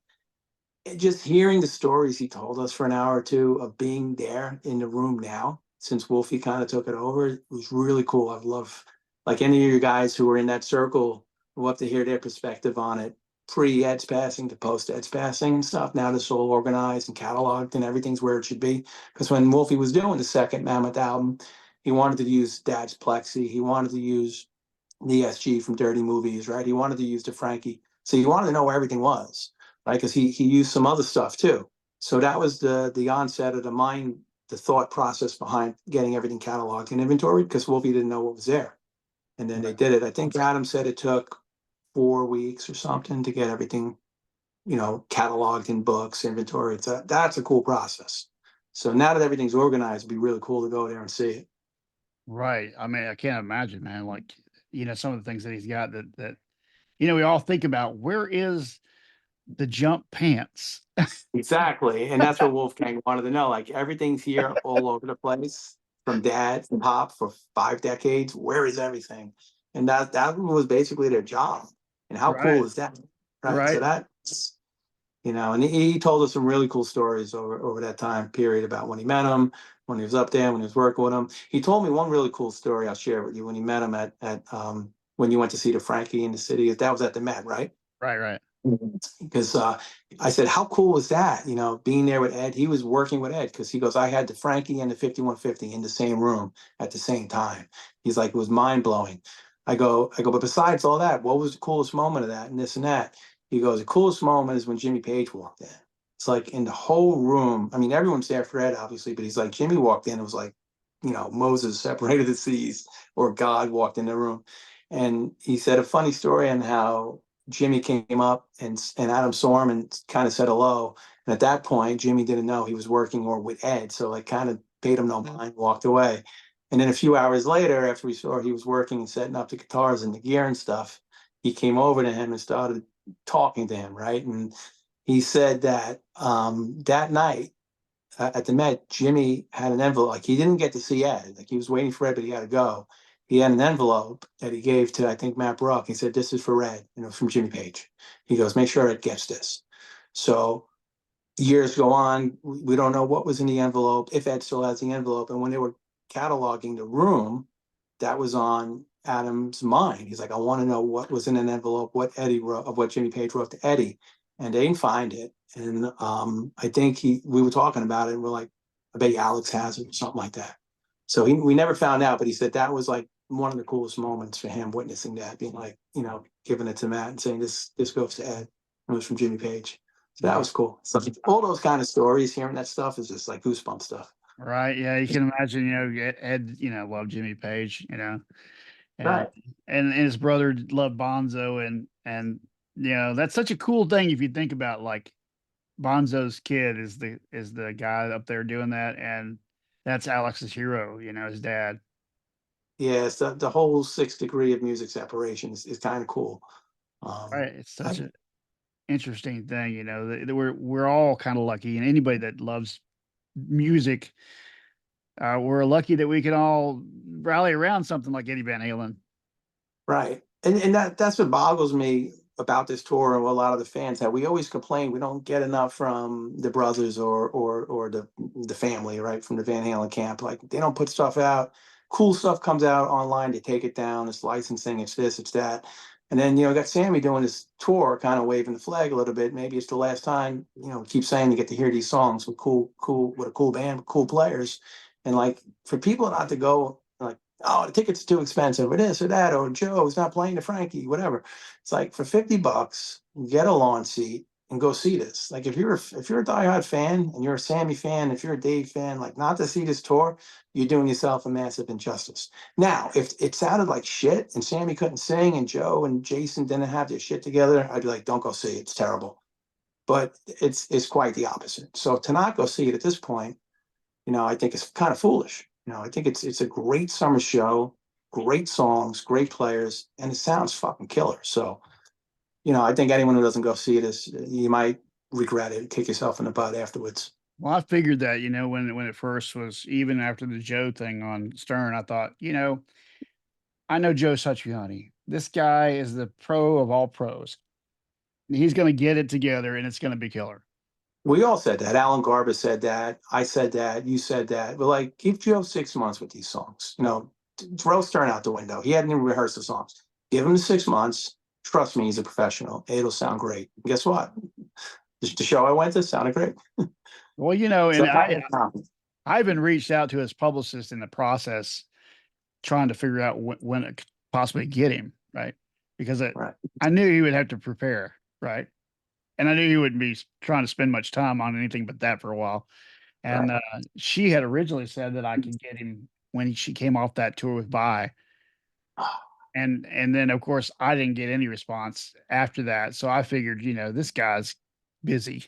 just hearing the stories he told us for an hour or two of being there in the room now, since Wolfie kind of took it over, it was really cool. I'd love, like any of you guys who were in that circle, would love to hear their perspective on it. Pre-Ed's passing to post-Ed's passing and stuff. Now it's all organized and cataloged and everything's where it should be. Because when Wolfie was doing the second Mammoth album, he wanted to use Dad's Plexi. He wanted to use the SG from Dirty Movies, right? He wanted to use the Frankie. So he wanted to know where everything was, right? Because he used some other stuff too. So that was the onset of the thought process behind getting everything cataloged and inventoried, because Wolfie didn't know what was there. And then they did it. I think Adam said it took 4 weeks or something to get everything, cataloged in books, inventory. That's a cool process. So now that everything's organized, it'd be really cool to go there and see it. Right. I mean, I can't imagine, man. Like, some of the things that he's got that we all think about. Where is the jump pants? Exactly. And that's what Wolfgang wanted to know. Like, everything's here all over the place, from dad and pop for 5 decades. Where is everything? And that was basically their job. And how Right. cool is that? Right. So Right. that's, and he told us some really cool stories over that time period about when he met him, when he was up there, when he was working with him. He told me one really cool story I'll share with you when he met him at when you went to see the Frankie in the city. That was at the Met, right? Right. Right. Because I said, how cool was that? Being there with Ed. He was working with Ed, because he goes, I had the Frankie and the 5150 in the same room at the same time. He's like, it was mind blowing. But besides all that, what was the coolest moment of that and this and that? He goes, the coolest moment is when Jimmy Page walked in. It's like in the whole room. I mean, everyone's there for Ed, obviously, but he's like, Jimmy walked in. It was like, Moses separated the seas, or God walked in the room. And he said a funny story on how Jimmy came up and Adam saw him and kind of said hello. And at that point, Jimmy didn't know he was working or with Ed. So like kind of paid him no mind, walked away. And then a few hours later, after we saw he was working and setting up the guitars and the gear and stuff, he came over to him and started talking to him, right? And he said that that night at the Met, Jimmy had an envelope. Like, he didn't get to see Ed. Like, he was waiting for Ed, but he had to go. He had an envelope that he gave to, I think, Matt Bruck. He said, this is for Ed, from Jimmy Page. He goes, make sure Ed gets this. So years go on. We don't know what was in the envelope, if Ed still has the envelope. And when they were cataloging the room, that was on Adam's mind. He's like, I want to know what was in an envelope, what Eddie wrote, of what Jimmy Page wrote to Eddie. And they didn't find it. And I think we were talking about it, and we're like, I bet you Alex has it or something like that. So we never found out, but he said that was like one of the coolest moments for him, witnessing that, being like, giving it to Matt and saying this goes to Ed. It was from Jimmy Page. So that was cool. So all those kind of stories, hearing that stuff is just like goosebump stuff. Right. Yeah. You can imagine, Ed, loved Jimmy Page, and Right. and his brother loved Bonzo, and that's such a cool thing if you think about, like, Bonzo's kid is the guy up there doing that, and that's Alex's hero, his dad. Yeah, it's the whole 6 degree of music separation is kind of cool. Right. It's I, such an interesting thing, that we're all kind of lucky, and anybody that loves music, we're lucky that we can all rally around something like Eddie Van Halen. right. And that's what boggles me about this tour, and a lot of the fans, that we always complain we don't get enough from the brothers or the family, right, from the Van Halen camp. Like, they don't put stuff out. Cool stuff comes out online, they take it down. It's licensing, it's this, it's that. And then, got Sammy doing this tour, kind of waving the flag a little bit. Maybe it's the last time, keep saying you get to hear these songs with with a cool band, with cool players. And like, for people not to go like, oh, the tickets are too expensive, or this or that, or Joe's not playing the Frankie, whatever. It's like, for $50, get a lawn seat and go see this. Like, if you're a diehard fan and you're a Sammy fan, if you're a Dave fan, like, not to see this tour, you're doing yourself a massive injustice. Now, if it sounded like shit and Sammy couldn't sing and Joe and Jason didn't have their shit together, I'd be like, don't go see it. It's terrible. But it's quite the opposite. So to not go see it at this point, I think it's kind of foolish. I think it's a great summer show, great songs, great players, and it sounds fucking killer. So I think anyone who doesn't go see it you might regret it, kick yourself in the butt afterwards. Well, I figured that, when it first was, even after the Joe thing on Stern, I thought, I know Joe Satriani. This guy is the pro of all pros. He's going to get it together and it's going to be killer. We all said that. Alan Garber said that. I said that. You said that. But like, give Joe 6 months with these songs. Throw Stern out the window. He hadn't even rehearsed the songs. Give him 6 months. Trust me, he's a professional. It'll sound great. And guess what? The show I went to sounded great. Well, So and I even reached out to his publicist in the process, trying to figure out when it could possibly get him, right? Because right. I knew he would have to prepare, right? And I knew he wouldn't be trying to spend much time on anything but that for a while. And Right. she had originally said that I could get him when she came off that tour with Bye. And then of course I didn't get any response after that. So I figured, this guy's busy.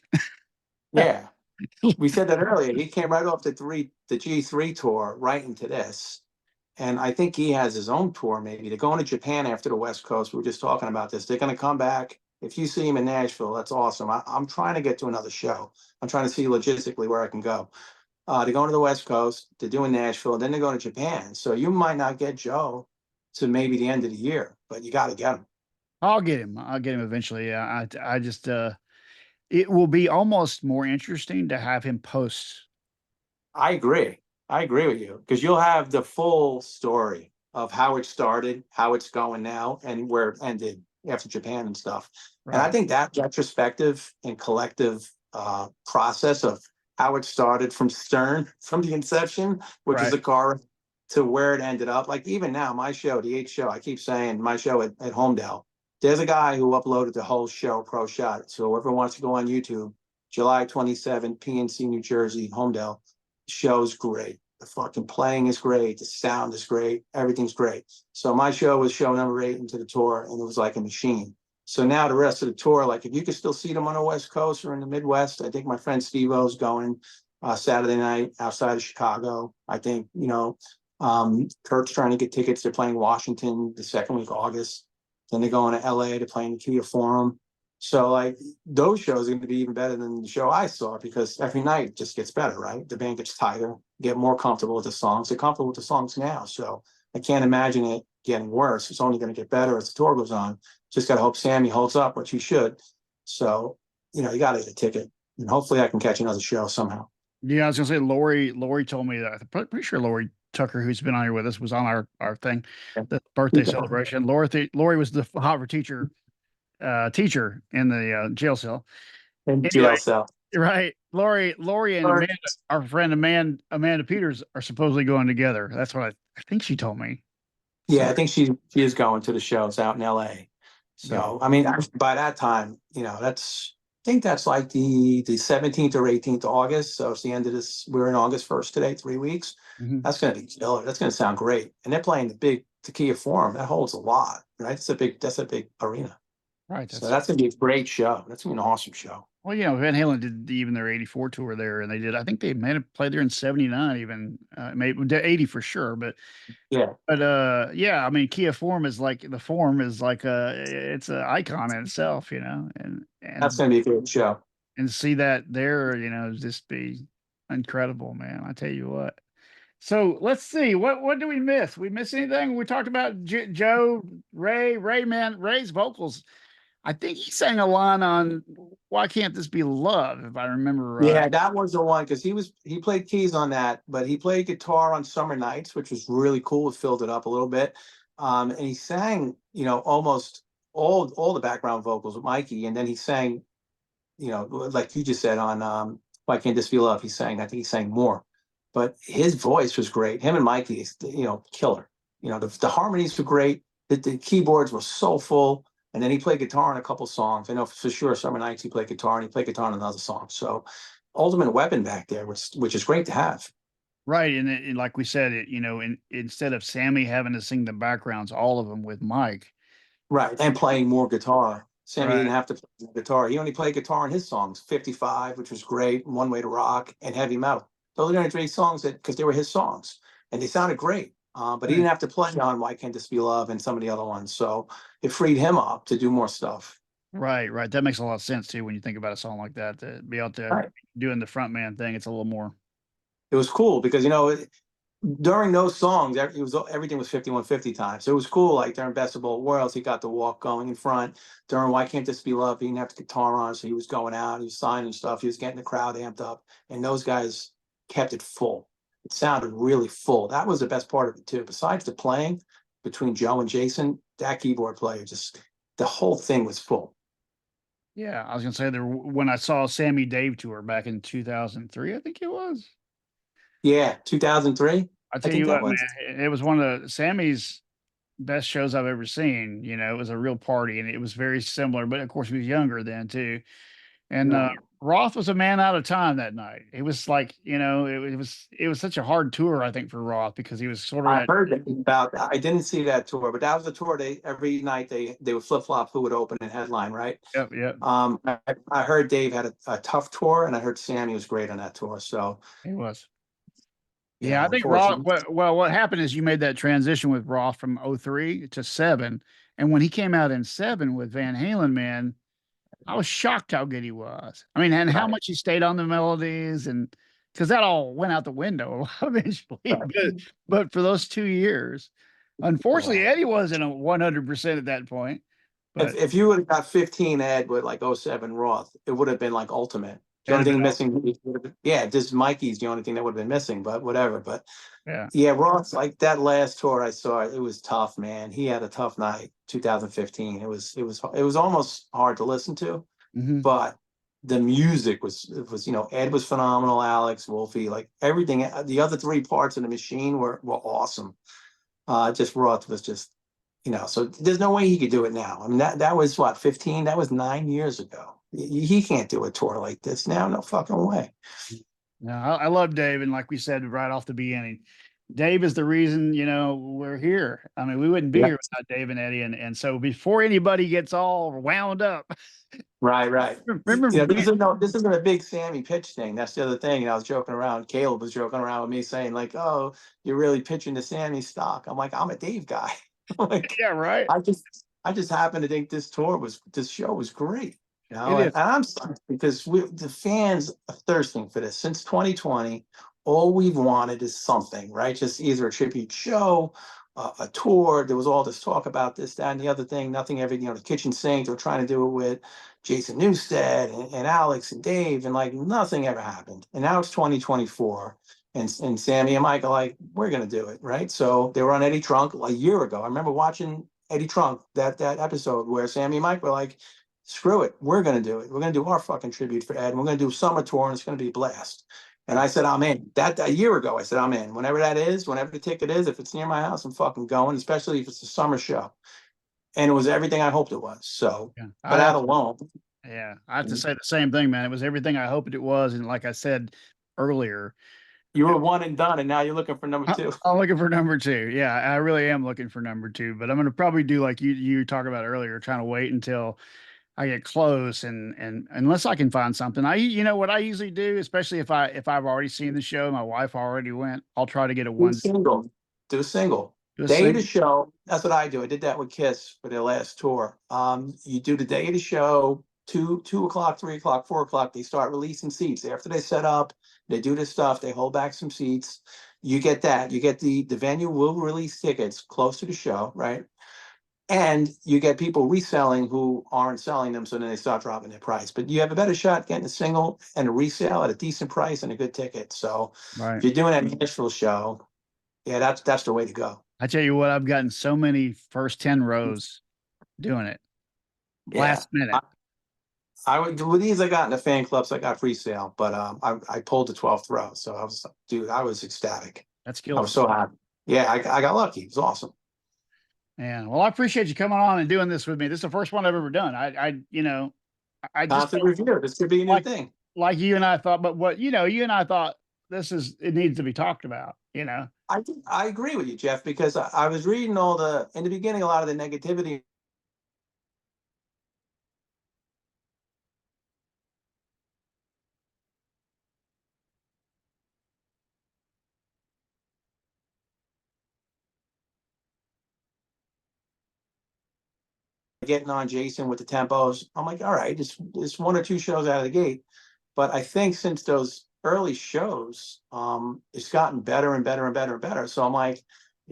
Yeah. We said that earlier. He came right off the G3 tour right into this. And I think he has his own tour, maybe. They're going to Japan after the West Coast. We were just talking about this. They're going to come back. If you see him in Nashville, that's awesome. I'm trying to get to another show. I'm trying to see logistically where I can go. They're going to the West Coast. They're doing Nashville. Then they're going to Japan. So you might not get Joe to maybe the end of the year, but you got to get him. I'll get him. I'll get him eventually. Yeah. I just, it will be almost more interesting to have him post. I agree. I agree with you because you'll have the full story of how it started, how it's going now, and where it ended after Japan and stuff. Right. And I think that retrospective and collective process of how it started from Stern, from the inception, which is the car, to where it ended up. Like even now, my show, the 8th show, I keep saying my show at Homedale, there's a guy who uploaded the whole show pro shot. So whoever wants to go on YouTube, July 27th, PNC, New Jersey, Homedale. Show's great. The fucking playing is great. The sound is great. Everything's great. So my show was show number 8 into the tour, and it was like a machine. So now the rest of the tour, like if you can still see them on the West Coast or in the Midwest, I think my friend Steve-O's going Saturday night outside of Chicago. I think, Kurt's trying to get tickets. They're playing Washington the second week of August. Then they're going to LA to play in the Kia Forum. So like those shows are going to be even better than the show I saw because every night just gets better, right? The band gets tighter, get more comfortable with the songs. They're comfortable with the songs now. So I can't imagine it getting worse. It's only going to get better as the tour goes on. Just got to hope Sammy holds up, which he should. So, you got to get a ticket and hopefully I can catch another show somehow. Yeah, I was gonna say Lori told me that. I'm pretty sure Lori Tucker, who's been on here with us, was on our thing, the birthday celebration. Lori was the Harvard teacher in the jail cell. Anyway, right. Lori and Amanda, our friend Amanda Peters are supposedly going together. That's what I think she told me. Yeah, so, I think she is going to the shows out in LA. So I mean, by that time, I think that's like the 17th or 18th of August. So it's the end of this. We're in August 1st today, 3 weeks. Mm-hmm. That's going to be killer. That's going to sound great. And they're playing the Kia Forum. That holds a lot, right? That's a big arena. Right. So that's going to be a great show. That's going to be an awesome show. Well, Van Halen did even their 84 tour there, and I think they may have played there in 79 even, maybe 80 for sure, but yeah. But yeah, I mean, Kia Forum is like, the Forum is like it's an icon in itself, and that's going to be a good show. And see that there, just be incredible, man. I tell you what. So let's see, what do we miss? We miss anything? We talked about Joe, Ray's vocals. I think he sang a line on "Why Can't This Be Love," if I remember right. Yeah, that was the one because he played keys on that, but he played guitar on "Summer Nights," which was really cool. It filled it up a little bit, and he sang, almost all the background vocals with Mikey, and then he sang, like you just said on "Why Can't This Be Love." I think he sang more, but his voice was great. Him and Mikey, killer. The harmonies were great. The keyboards were soulful. And then he played guitar on a couple songs. I know for sure Summer Nights he played guitar, and he played guitar on another song. So ultimate weapon back there, which is great to have. Right. And like we said, instead of Sammy having to sing the backgrounds, all of them with Mike. Right. And playing more guitar. Sammy didn't have to play guitar. He only played guitar in his songs, 55, which was great, One Way to Rock, and Heavy Metal. Those are the only 3 songs because they were his songs. And they sounded great. But he didn't have to play on "Why Can't This Be Love" and some of the other ones. So it freed him up to do more stuff. Right, right. That makes a lot of sense too when you think about a song like that. To be out there Right. doing the front man thing, it's a little more. It was cool because during those songs, everything was 5150 time. So it was cool. Like during Best of Both Worlds, he got the walk going in front. During Why Can't This Be Love, he didn't have the guitar on, so he was going out, he was signing stuff, he was getting the crowd amped up, and those guys kept it full. It sounded really full. That was the best part of it too. Besides the playing between Joe and Jason, that keyboard player just the whole thing was full. Yeah, I was gonna say there when I saw Sammy Dave tour back in 2003, I think it was. Yeah, 2003. I I tell think you that what, was man, it was one of Sammy's best shows I've ever seen. You know, it was a real party, and it was very similar. But of course, he was younger then too. And right. Roth was a man out of time that night. It was like, it was such a hard tour, I think, for Roth because he was sort of I that. heard that about that. I didn't see that tour, but that was the tour. They every night they would flip flop who would open and headline, right? Yep, yep, I heard Dave had a tough tour, and I heard Sammy was great on that tour. So he was. Yeah, I think Roth. unfortunately, What happened is you made that transition with Roth from '03 to '07, and when he came out in '07 with Van Halen, man, I was shocked how good he was. I mean, and how right, much he stayed on the melodies, and because that all went out the window eventually. right, But for those 2 years, unfortunately, yeah. Eddie wasn't a 100% at that point. But If you would have got 15 Ed with like '07 Roth, it would have been like ultimate. The only that'd have thing been missing, yeah, just Mikey's the only thing that would have been missing, but whatever. But yeah. yeah, Roth, like that last tour I saw, it was tough, man. He had a tough night, 2015. It was almost hard to listen to, Hmm. but the music was Ed was phenomenal, Alex, Wolfie, like everything. The other three parts of the machine were awesome. Just Roth was just so there's no way he could do it now. I mean that was what 15. That was 9 years ago. He can't do a tour like this now. No fucking way. No, I love Dave, and like we said right off the beginning, Dave is the reason we're here. I mean, we wouldn't be Yeah. here without Dave and Eddie, and so before anybody gets all wound up, Right, right. remember, This isn't a big Sammy pitch thing. That's the other thing. I was joking around. Caleb was joking around with me saying, like, "Oh, you're really pitching the Sammy stock." I'm like, I'm a Dave guy. Like, yeah, right. I just I just happen to think this show was great. It And is. I'm stoked because the fans are thirsting for this. Since 2020, all we've wanted is something, right? Just either a tribute show, a tour. There was all this talk about this, that, and the other thing. Nothing ever, the kitchen sink. They were trying to do it with Jason Newsted and Alex and Dave, and like nothing ever happened. And now it's 2024. And Sammy and Mike are like, we're gonna do it, right? So they were on Eddie Trunk a year ago. I remember watching Eddie Trunk, that episode where Sammy and Mike were like, screw it, we're gonna do it. We're gonna do our fucking tribute for Ed. And we're gonna do a summer tour, and it's gonna be a blast. And I said, I'm in. That a year ago, I said, I'm in. Whenever that is, whenever the ticket is, if it's near my house, I'm fucking going, especially if it's a summer show. And it was everything I hoped it was. So Yeah, for that alone, I have to say the same thing, man. It was everything I hoped it was, and like I said earlier, you were one and done, and now you're looking for number two. I'm looking for number two. Yeah, I really am looking for number two, but I'm gonna probably do like you talked about earlier, trying to wait until I get close and unless I can find something. What I usually do, especially if I've already seen the show, my wife already went, I'll try to get a Do one single. Do single. just Day of the sing. show. That's what I do. I did that with Kiss for their last tour. You do the day of the show, 2 o'clock, 3 o'clock, 4 o'clock. They start releasing seats. After they set up, they do this stuff, they hold back some seats. You get that. You get the venue will release tickets close to the show, right? And you get people reselling who aren't selling them, so then they start dropping their price. But you have a better shot getting a single and a resale at a decent price and a good ticket. So if Right. you're doing a Nashville show, yeah, that's the way to go. I tell you what, I've gotten so many first 10 rows doing it Yeah. last minute. I would with these I got in the fan clubs, I got free sale, but I pulled the 12th row. So I was ecstatic. That's I killer. was so happy. Yeah, I got lucky. It was awesome. Yeah. Well, I appreciate you coming on and doing this with me. This is the first one I've ever done. I just Constant felt review. This could be a new like thing. you and I thought, but you and I thought it needs to be talked about. I agree with you, Jeff, because I was reading in the beginning a lot of the negativity getting on Jason with the tempos. I'm like, all right, it's 1 or 2 shows out of the gate. But I think since those early shows, it's gotten better and better and better and better. So I'm like,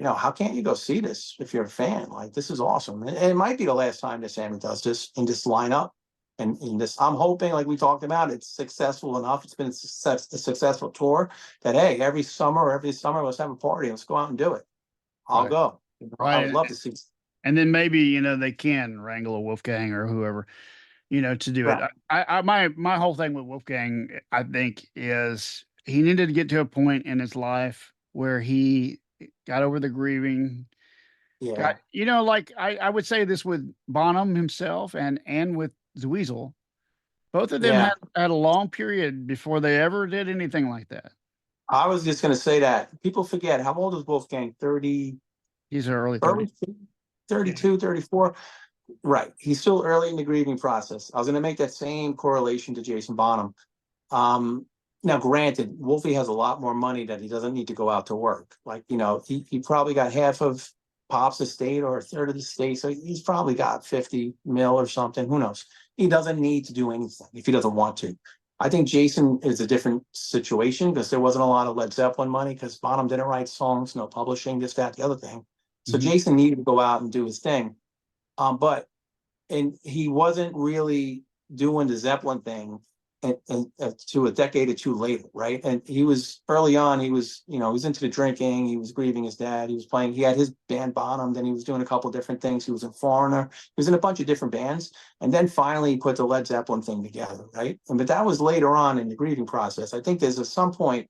how can't you go see this if you're a fan? Like, this is awesome. And it might be the last time that Sammy does this in this lineup. And in this, I'm hoping, like we talked about, it's successful enough. It's been a successful tour that, hey, every summer, let's have a party. Let's go out and do it. I'll Right. go. I would Right. love to see. And then maybe, they can wrangle a Wolfgang or whoever, to do it. Right. My whole thing with Wolfgang, I think, is he needed to get to a point in his life where he got over the grieving. Yeah. Like I would say this with Bonham himself and with Dweezil. Both of them Yeah. had a long period before they ever did anything like that. I was just going to say that people forget, how old is Wolfgang? 30, He's early early 30s. 32, 34. Right. He's still early in the grieving process. I was going to make that same correlation to Jason Bonham. Now, granted, Wolfie has a lot more money that he doesn't need to go out to work. Like, he probably got half of Pop's estate or a third of the estate. So he's probably got 50 mil or something. Who knows? He doesn't need to do anything if he doesn't want to. I think Jason is a different situation because there wasn't a lot of Led Zeppelin money because Bonham didn't write songs, no publishing, this, that, the other thing. So Mhm. Jason needed to go out and do his thing. But he wasn't really doing the Zeppelin thing and to a decade or two later, right? And he was early on. He was, he was into the drinking. He was grieving his dad. He was playing. He had his band Bonham. Then he was doing a couple different things. He was in Foreigner. He was in a bunch of different bands, and then finally he put the Led Zeppelin thing together, right? But that was later on in the grieving process. I think there's at some point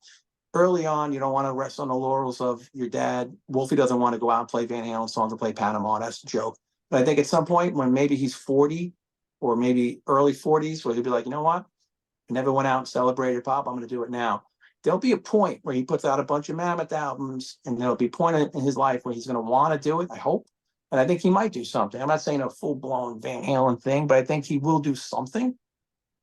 early on, you don't want to rest on the laurels of your dad. Wolfie doesn't want to go out and play Van Halen songs or play Panama. That's a joke. But I think at some point when maybe he's 40 or maybe early 40s, where he'll be like, you know what? I never went out and celebrated pop. I'm going to do it now. There'll be a point where he puts out a bunch of Mammoth albums, and there'll be a point in his life where he's going to want to do it, I hope. And I think he might do something. I'm not saying a full-blown Van Halen thing, but I think he will do something.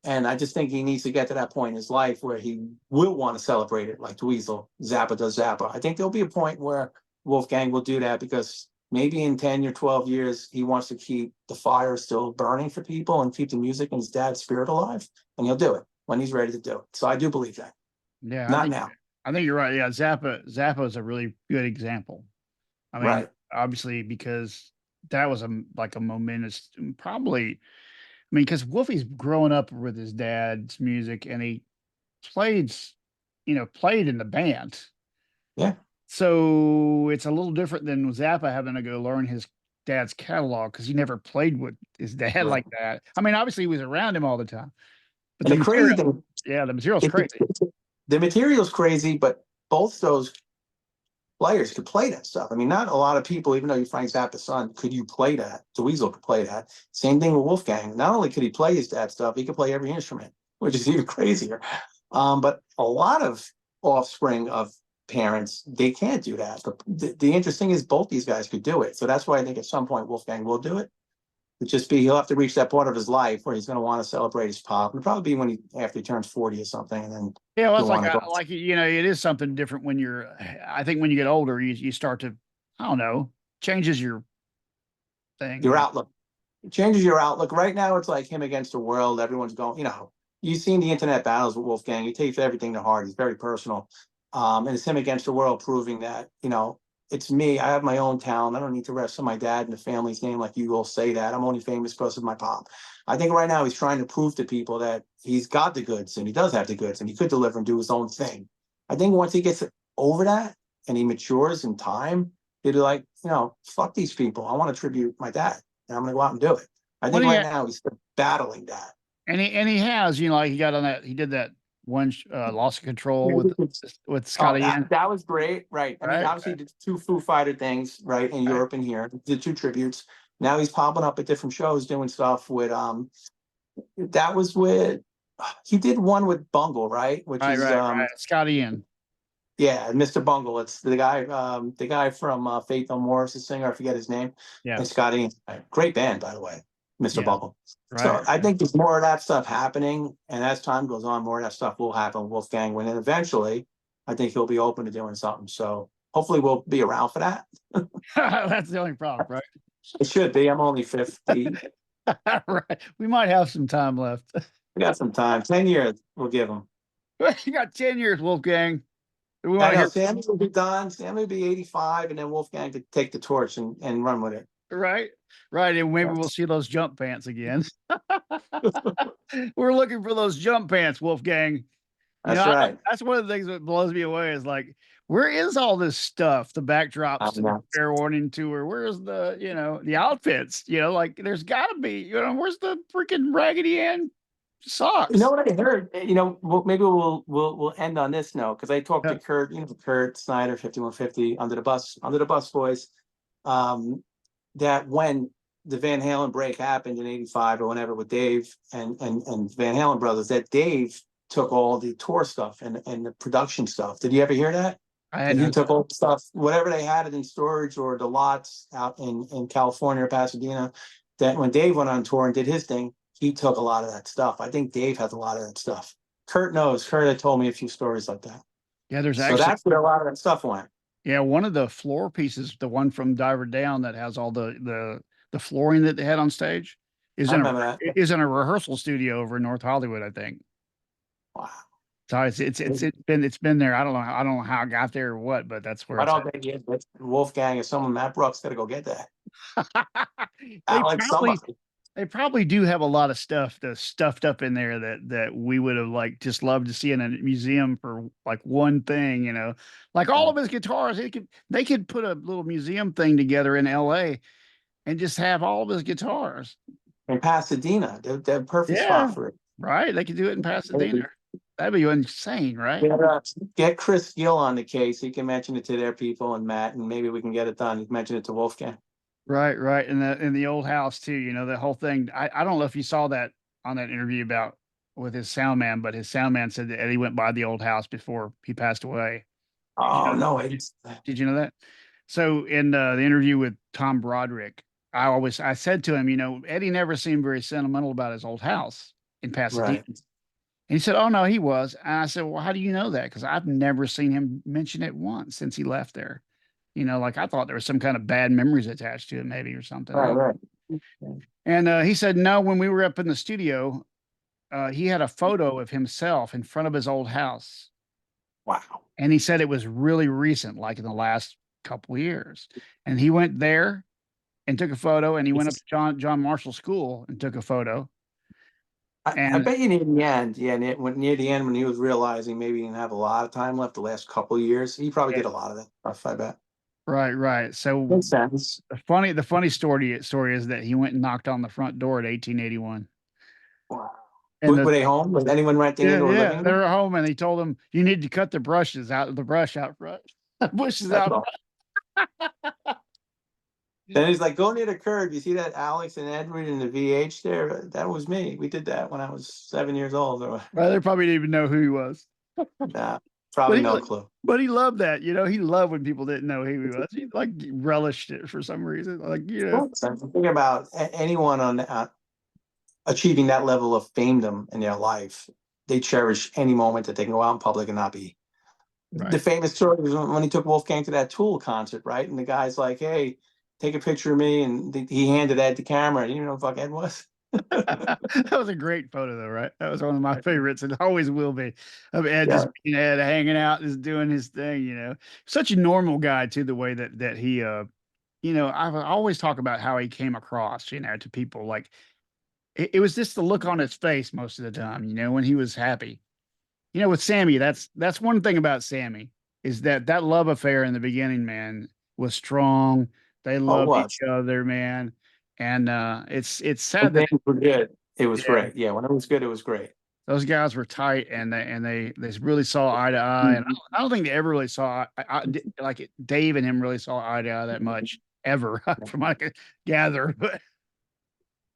And I just think he needs to get to that point in his life where he will want to celebrate it like Dweezil, Zappa does Zappa. I think there'll be a point where Wolfgang will do that because maybe in 10 or 12 years, he wants to keep the fire still burning for people and keep the music and his dad's spirit alive. And he'll do it when he's ready to do it. So I do believe that. Yeah, Not now. I think you're right. Yeah, Zappa is a really good example. I mean, Right. obviously because that was like a momentous, probably. I mean, because Wolfie's growing up with his dad's music, and he played, played in the band. Yeah. So it's a little different than Zappa having to go learn his dad's catalog because he never played with his dad Right. like that. I mean, obviously he was around him all the time, but And the the crazy material, thing, yeah, the material's crazy. the material's crazy, but both those players could play that stuff. I mean, not a lot of people, even though you're Frank Zappa's son, could you play that? Dweezil could play that. Same thing with Wolfgang. Not only could he play his dad's stuff, he could play every instrument, which is even crazier. But a lot of offspring of parents, they can't do that. But the interesting is both these guys could do it. So that's why I think at some point Wolfgang will do it. It's just he'll have to reach that part of his life where he's going to want to celebrate his pop. It'll probably be when after he turns 40 or something, and then Yeah, well, he'll it's like want to go. it is something different when you're. I think when you get older, you start to, I don't know, changes your thing. Your outlook. It changes your outlook. Right now, it's like him against the world. Everyone's going, you've seen the internet battles with Wolfgang. He takes everything to heart. He's very personal. And it's him against the world proving that, it's me. I have my own talent. I don't need to rest on my dad and the family's name like you all say that. I'm only famous because of my pop. I think right now he's trying to prove to people that he's got the goods and he does have the goods and he could deliver and do his own thing. I think once he gets over that and he matures in time, he'll be like, fuck these people. I want to tribute my dad and I'm going to go out and do it. I What think do you? right now he's battling that. And he has, like he got on that. He did that one loss of control with Oh, Scotty Ian, that was great. Right. And he right? obviously did 2 Foo Fighter things, right, in Right. Europe and here. Did 2 tributes. Now he's popping up at different shows doing stuff with that was with he did one with Bungle, right? Which Right, is right, right. Scotty Ian. yeah, Mr. Bungle. It's the guy from Faith No More is the singer, I forget his name. Yeah, And Scotty, great band, by the way, Mr. yeah, Bungle. right. So I think there's more of that stuff happening, and as time goes on, more of that stuff will happen with Wolfgang. When eventually, I think he'll be open to doing something. So hopefully, we'll be around for that. That's the only problem, right? It should be. I'm only 50. Right. We might have some time left. We got some time. 10 years, we'll give them. You got 10 years, Wolfgang. We I want to know hear, Sammy will be done. Sammy will be 85, and then Wolfgang could take the torch and run with it. right? Right. And maybe we'll see those jump pants again. We're looking for those jump pants, Wolfgang. You know, That's right. that's one of the things that blows me away is like, where is all this stuff? The backdrops to the fair warning tour. Where's the, the outfits? Like there's gotta be, where's the freaking Raggedy Ann You know socks? what I heard? Maybe we'll end on this note because I talked Yeah. to Kurt, Kurt Snyder, 5150, under the bus boys. That when the Van Halen break happened in '85 or whenever with Dave and Van Halen brothers, that Dave took all the tour stuff and the production stuff. Did you ever hear that? I had And he no took all the stuff, whatever they had it in storage or the lots out in California or Pasadena, that when Dave went on tour and did his thing, he took a lot of that stuff. I think Dave has a lot of that stuff. Kurt knows. Kurt had told me a few stories like that. Yeah, there's So actually, that's where a lot of that stuff went. yeah, one of the floor pieces, the one from Diver Down that has all the flooring that they had on stage is I in a remember that. is in a rehearsal studio over in North Hollywood, I think. Wow. So it's been there. I don't know how I got there or what, but that's where I it's don't think Wolfgang or someone, Matt Brooks, got to go get that. at. They Alex, probably somebody. they probably do have a lot of stuff that's stuffed up in there that we would have like just loved to see in a museum for like one thing, like all of his guitars. They could put a little museum thing together in LA and just have all of his guitars. In Pasadena, they're a perfect Yeah, spot for it. right. They could do it in Pasadena. That'd be insane, right? Get Chris Gill on the case. He can mention it to their people and Matt, and maybe we can get it done. Mention it to Wolfgang. Right, right. In the old house too, the whole thing. I don't know if you saw that on that interview about with his sound man, but his sound man said that Eddie went by the old house before he passed away. Did you Oh know, no, did you know that? So in the interview with Tom Broderick, I said to him, Eddie never seemed very sentimental about his old house in Pasadena. right. And he said, "Oh no, he was." And I said, "Well, how do you know that? Because I've never seen him mention it once since he left there. Like I thought there was some kind of bad memories attached to it, maybe or something." Right, right. And he said, "No, when we were up in the studio, he had a photo of himself in front of his old house, Wow. and he said it was really recent, like in the last couple of years. And he went there and took a photo, and he went up to John Marshall School and took a photo. I And bet you near the end, yeah, near the end when he was realizing maybe he didn't have a lot of time left the last couple of years, he probably yeah, did a lot of that stuff, I bet. right, right. So Makes sense. the funny story is that he went and knocked on the front door at 1881. Wow. And Were they home? Was anyone renting it yeah, or yeah, living they there? were home, and he told them you need to cut the brushes out of the brush out front, bushes That's out. all. Then he's like, go near the curb. You see that Alex and Edward in the VH there? That was me. We did that when I was 7 years old. Or Well, they probably didn't even know who he was, nah, but probably he no li- clue. but he loved that. He loved when people didn't know who he was. He like relished it for some reason. Like Think about anyone on achieving that level of famedom in their life. They cherish any moment that they can go out in public and not be. The right, famous story was when he took Wolfgang to that Tool concert, right? And the guy's like, "Hey, take a picture of me," and he handed Ed the camera. You know who the fuck Ed was? that was a great photo though, right? That was one of my favorites, and always will be. Of Ed Yeah, just being Ed, hanging out, just doing his thing. Such a normal guy too. The way that he, I always talk about how he came across, to people. Like it was just the look on his face most of the time. When he was happy. With Sammy, that's one thing about Sammy is that love affair in the beginning, man, was strong. They oh, it loved each was. other, man. And it's When sad that things were good, it was yeah, great. Yeah, when it was good, it was great. those guys were tight and they really saw eye to eye. And Mhm. I don't think they ever really saw like Dave and him really saw eye to eye that much ever, from what I could gather. But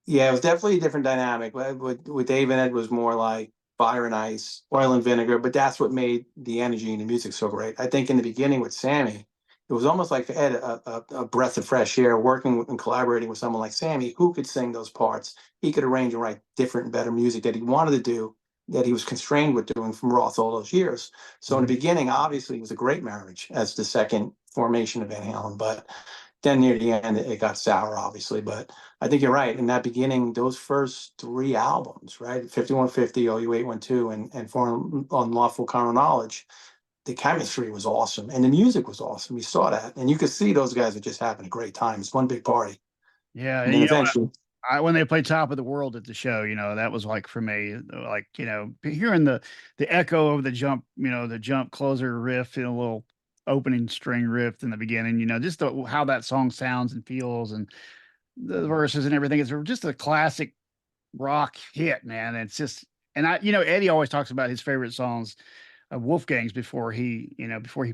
Yeah, it was definitely a different dynamic. With Dave and Ed was more like fire and ice, oil and vinegar, but that's what made the energy and the music so great. I think in the beginning with Sammy, it was almost like for Ed a breath of fresh air, working and collaborating with someone like Sammy who could sing those parts. He could arrange and write different and better music that he wanted to do, that he was constrained with doing from Roth all those years. So in the beginning, obviously, it was a great marriage as the second formation of Van Halen, but Then near the end, it got sour, obviously. But I think you're right. In that beginning, those first three albums, right? 5150, OU 812, and Foreign Unlawful Carnal Knowledge, the chemistry was awesome. And the music was awesome. You saw that. And you could see those guys were just having a great time. It's one big party. Yeah, And and then eventually, when they played Top of the World at the show, that was like for me, like, hearing the echo of the jump, the jump closer riff, a little opening string riff in the beginning, just how that song sounds and feels, and the verses and everything. It's just a classic rock hit, man. It's just, and Eddie always talks about his favorite songs of Wolfgang's before he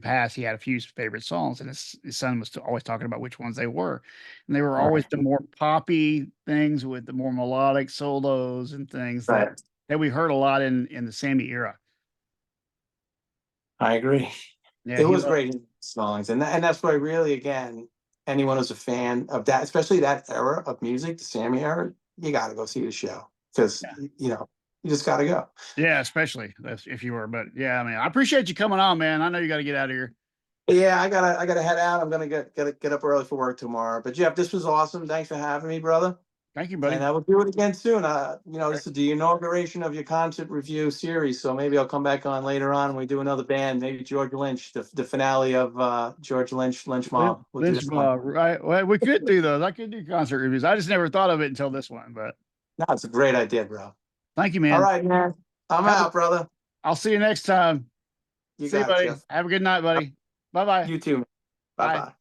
passed. He had a few favorite songs, and his son was always talking about which ones they were, and they were always right, the more poppy things with the more melodic solos and things that right. we heard a lot in the Sammy era. I agree. Yeah, It he was loved. great songs, and that's why really, again, anyone who's a fan of that, especially that era of music, the Sammy era, you got to go see the show because Yeah, you just got to go. yeah, especially if you were. But yeah, I mean, I appreciate you coming on, man. I know you got to get out of here. Yeah, I gotta head out. I'm gonna get up early for work tomorrow. But Jeff, this was awesome. Thanks for having me, brother. Thank you, And buddy. I will do it again soon. This is the inauguration of your concert review series, so maybe I'll come back on later on and we do another band, maybe George Lynch, the finale of George Lynch Mob. We'll do Lynch that one. Mob, right? Well, we could do those. I could do concert reviews. I just never thought of it until this one. But No, it's a great idea, bro. thank you, All man. right, man. I'm Have a, out, brother. I'll see you next time. You See you, got it, buddy. Jeff. Have a good night, buddy. Bye-bye. You too. Bye Bye. bye.